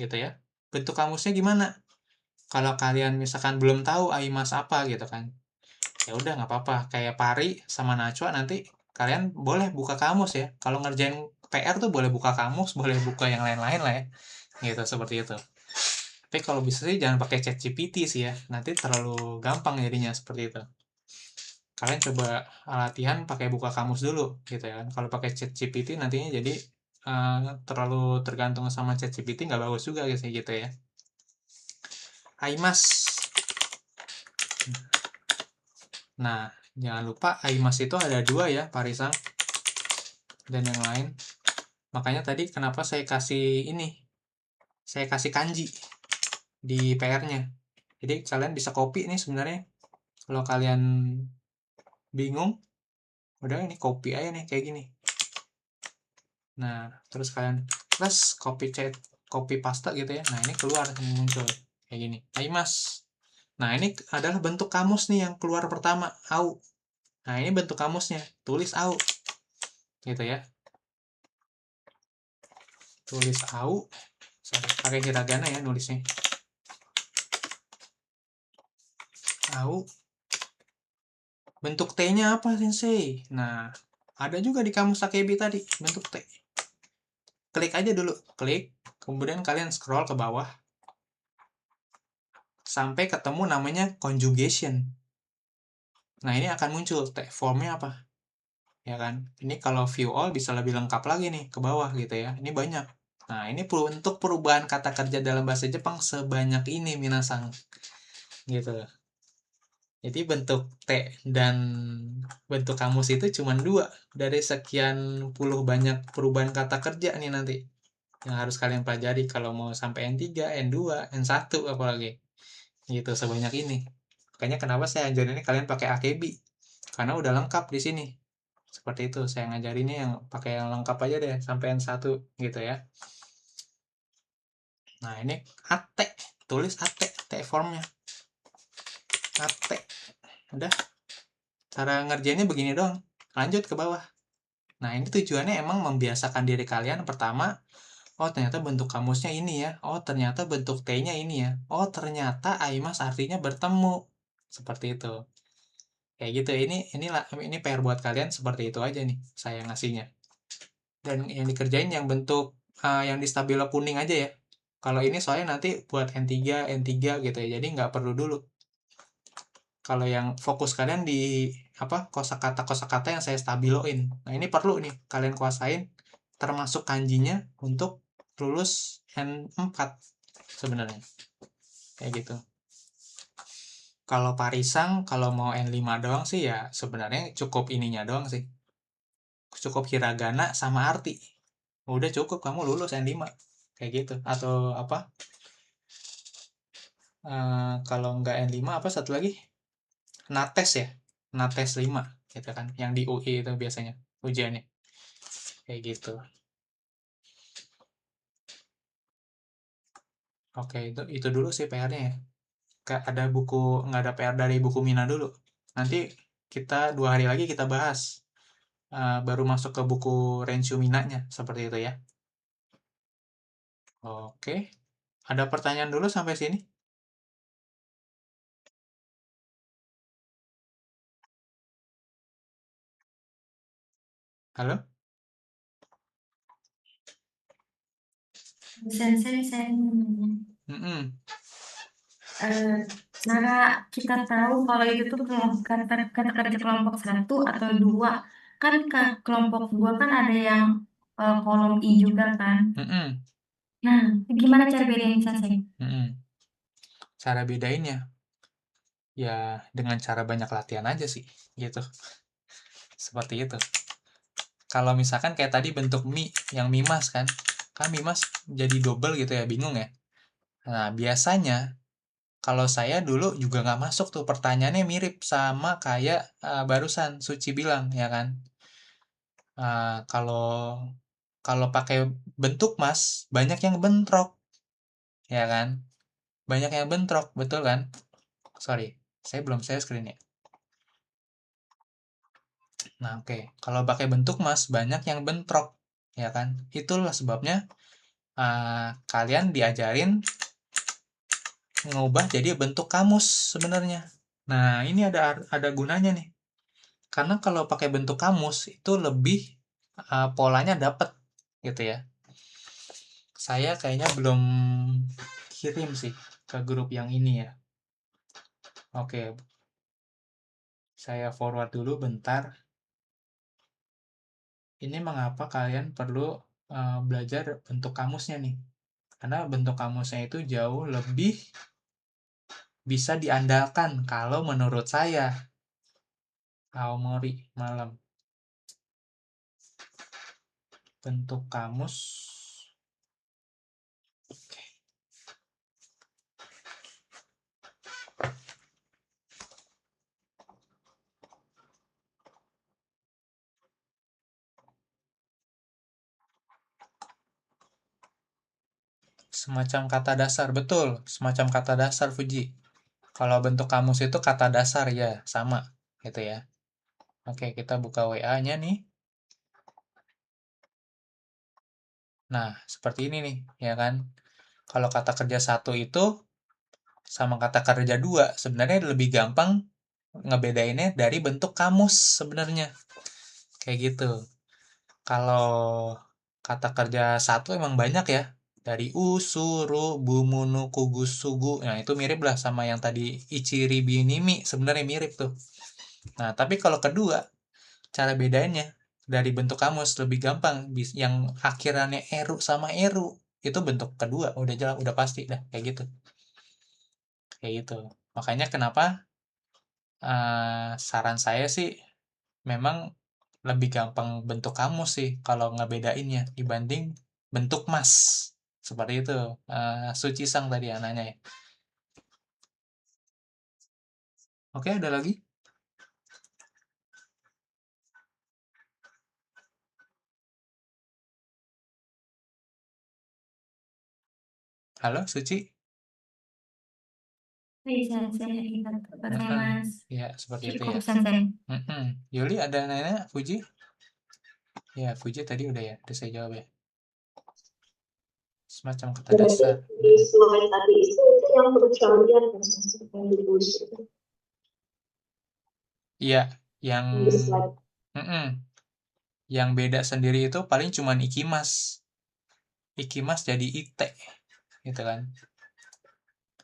gitu ya. Bentuk kamusnya gimana? Kalau kalian misalkan belum tahu AIMAS apa gitu kan. Ya udah nggak apa-apa. Kayak Pari sama Najwa nanti kalian boleh buka kamus ya. Kalau ngerjain PR tuh boleh buka kamus, boleh buka yang lain-lain lah ya. Gitu, seperti itu. Tapi kalau bisa sih jangan pakai ChatGPT sih ya. Nanti terlalu gampang jadinya seperti itu. Kalian coba latihan pakai buka kamus dulu gitu ya kan. Kalau pakai ChatGPT nantinya jadi terlalu tergantung sama ChatGPT nggak bagus juga gitu ya. AIMAS. Nah, jangan lupa AIMAS itu ada 2 ya, Parisang dan yang lain. Makanya tadi kenapa saya kasih ini. Saya kasih kanji di PR-nya. Jadi kalian bisa copy nih sebenarnya. Kalau kalian bingung, udah ini copy aja nih kayak gini. Nah, terus kalian plus copy paste gitu ya. Nah, ini keluar muncul kayak gini. AIMAS. Nah, ini adalah bentuk kamus nih yang keluar pertama, AU. Nah, ini bentuk kamusnya. Tulis AU. Gitu ya. Tulis AU. Pakai hiragana ya nulisnya. AU. Bentuk T-nya apa, Sensei? Nah, ada juga di kamus Takebi tadi, bentuk T. Klik aja dulu, klik, kemudian kalian scroll ke bawah sampai ketemu namanya conjugation. Nah, ini akan muncul T formnya apa? Ya kan? Ini kalau view all bisa lebih lengkap lagi nih ke bawah gitu ya. Ini banyak. Nah, ini untuk perubahan kata kerja dalam bahasa Jepang sebanyak ini minasang. Gitu. Jadi bentuk T dan bentuk kamus itu cuma 2 dari sekian puluh banyak perubahan kata kerja nih nanti yang harus kalian pelajari kalau mau sampai N3, N2, N1 apalagi. Gitu sebanyak ini. Makanya kenapa saya ajarin ini kalian pakai AKB. Karena udah lengkap di sini. Seperti itu, saya ngajarinnya yang pakai yang lengkap aja deh sampai N1 gitu ya. Nah, ini AT, tulis AT, T formnya. AT. Udah. Cara ngerjainnya begini doang. Lanjut ke bawah. Nah, ini tujuannya emang membiasakan diri kalian pertama, oh ternyata bentuk kamusnya ini ya. Oh ternyata bentuk T-nya ini ya. Oh ternyata AIMAS artinya bertemu. Seperti itu. Kayak gitu. Ini PR buat kalian seperti itu aja nih saya ngasihnya. Dan yang dikerjain yang bentuk yang di stabilo kuning aja ya. Kalau ini soalnya nanti buat N3 gitu ya. Jadi nggak perlu dulu. Kalau yang fokus kalian di kosakata yang saya stabiloin. Nah, ini perlu nih kalian kuasain termasuk kanjinya untuk lulus N4 sebenarnya. Kayak gitu. Kalau Parisang kalau mau N5 doang sih ya sebenarnya cukup ininya doang sih. Cukup hiragana sama arti. Udah cukup kamu lulus N5. Kayak gitu. Atau apa? Kalau nggak N5 apa satu lagi? Nates ya. Nates 5 gitu kan. Yang di UI itu biasanya ujiannya. Kayak gitu. Oke, itu dulu sih PR-nya ya. Nggak ada PR dari buku Mina dulu. Nanti kita 2 hari lagi kita bahas. Baru masuk ke buku Renshu Minanya, seperti itu ya. Oke. Ada pertanyaan dulu sampai sini? Halo? Sensei, saya mau nanya. Mm-mm. Cara kita tahu kalau itu tuh kata kerja kelompok 1 atau 2, kan kelompok 2 kan ada yang kolom I juga kan. Mm-mm. Nah, gimana cara bedain Sensei? Mm-mm. Cara bedainnya ya dengan cara banyak latihan aja sih, gitu. Seperti itu. Kalau misalkan kayak tadi bentuk mie, yang mimas kan mimas jadi double gitu ya, bingung ya. Nah, biasanya kalau saya dulu juga nggak masuk tuh, pertanyaannya mirip sama kayak barusan Suci bilang, ya kan. Kalau kalau pakai bentuk mas, banyak yang bentrok, ya kan. Banyak yang bentrok, betul kan? Sorry, saya belum share screen ya. Nah, oke. Kalau pakai bentuk mas, banyak yang bentrok, ya kan? Itulah sebabnya kalian diajarin ngubah jadi bentuk kamus sebenarnya. Nah, ini ada gunanya nih. Karena kalau pakai bentuk kamus itu lebih polanya dapet gitu ya. Saya kayaknya belum kirim sih ke grup yang ini ya. Oke. Saya forward dulu bentar. Ini mengapa kalian perlu belajar bentuk kamusnya nih. Karena bentuk kamusnya itu jauh lebih bisa diandalkan kalau menurut saya. Aomori malam. Bentuk kamus. Oke. Semacam kata dasar, betul. Semacam kata dasar, Fuji. Kalau bentuk kamus itu kata dasar ya, sama gitu ya. Oke, kita buka WA-nya nih. Nah, seperti ini nih, ya kan. Kalau kata kerja 1 itu sama kata kerja 2, sebenarnya lebih gampang ngebedainnya dari bentuk kamus sebenarnya. Kayak gitu. Kalau kata kerja 1 emang banyak ya. Dari usuru, bumunu, kugusugu. Nah, itu mirip lah sama yang tadi ichiri binimi. Sebenarnya mirip tuh. Nah, tapi kalau kedua, cara bedanya dari bentuk kamus lebih gampang. Yang akhirannya eru sama eru. Itu bentuk kedua. Udah jelas, udah pasti dah. Kayak gitu. Kayak gitu. Makanya kenapa saran saya sih memang lebih gampang bentuk kamus sih kalau ngebedainnya dibanding bentuk mas. Seperti itu. Suci Sang tadi anaknya ya. Oke, ada lagi? Halo, Suci? Sensei, kita pakai Mas. Ya, seperti itu ya. Cukup Sensei. Yuli ada nanya, Fuji? Ya, Fuji tadi udah ya, udah saya jawab ya. Semacam kata dasar. Di slide tadi itu yang pencarian yang ditulis itu. Iya, yang Di slide. yang beda sendiri itu paling cuman ikimas. Ikimas jadi ite, gitu kan.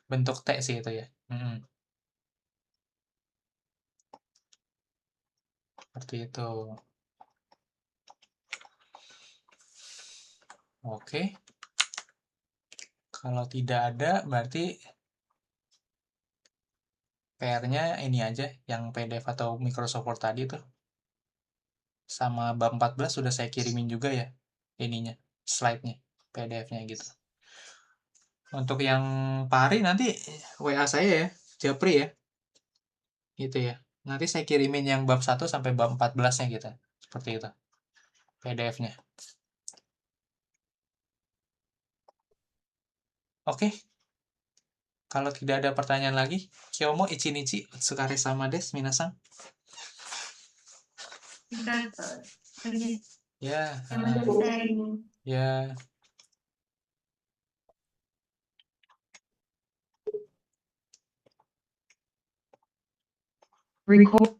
Bentuk T sih itu ya. Seperti itu. Oke. Kalau tidak ada, berarti PR-nya ini aja, yang PDF atau Microsoft Word tadi tuh. Sama bab 14 sudah saya kirimin juga ya, ininya, slide-nya, PDF-nya gitu. Untuk yang Pari nanti WA saya ya, Japri ya. Gitu ya. Nanti saya kirimin yang bab 1 sampai bab 14-nya gitu. Seperti itu. PDF-nya. Oke. Kalau tidak ada pertanyaan lagi, Kyomo ichinichi otsukare sama desu minasan. Kita pergi. Ya. Ya. Record.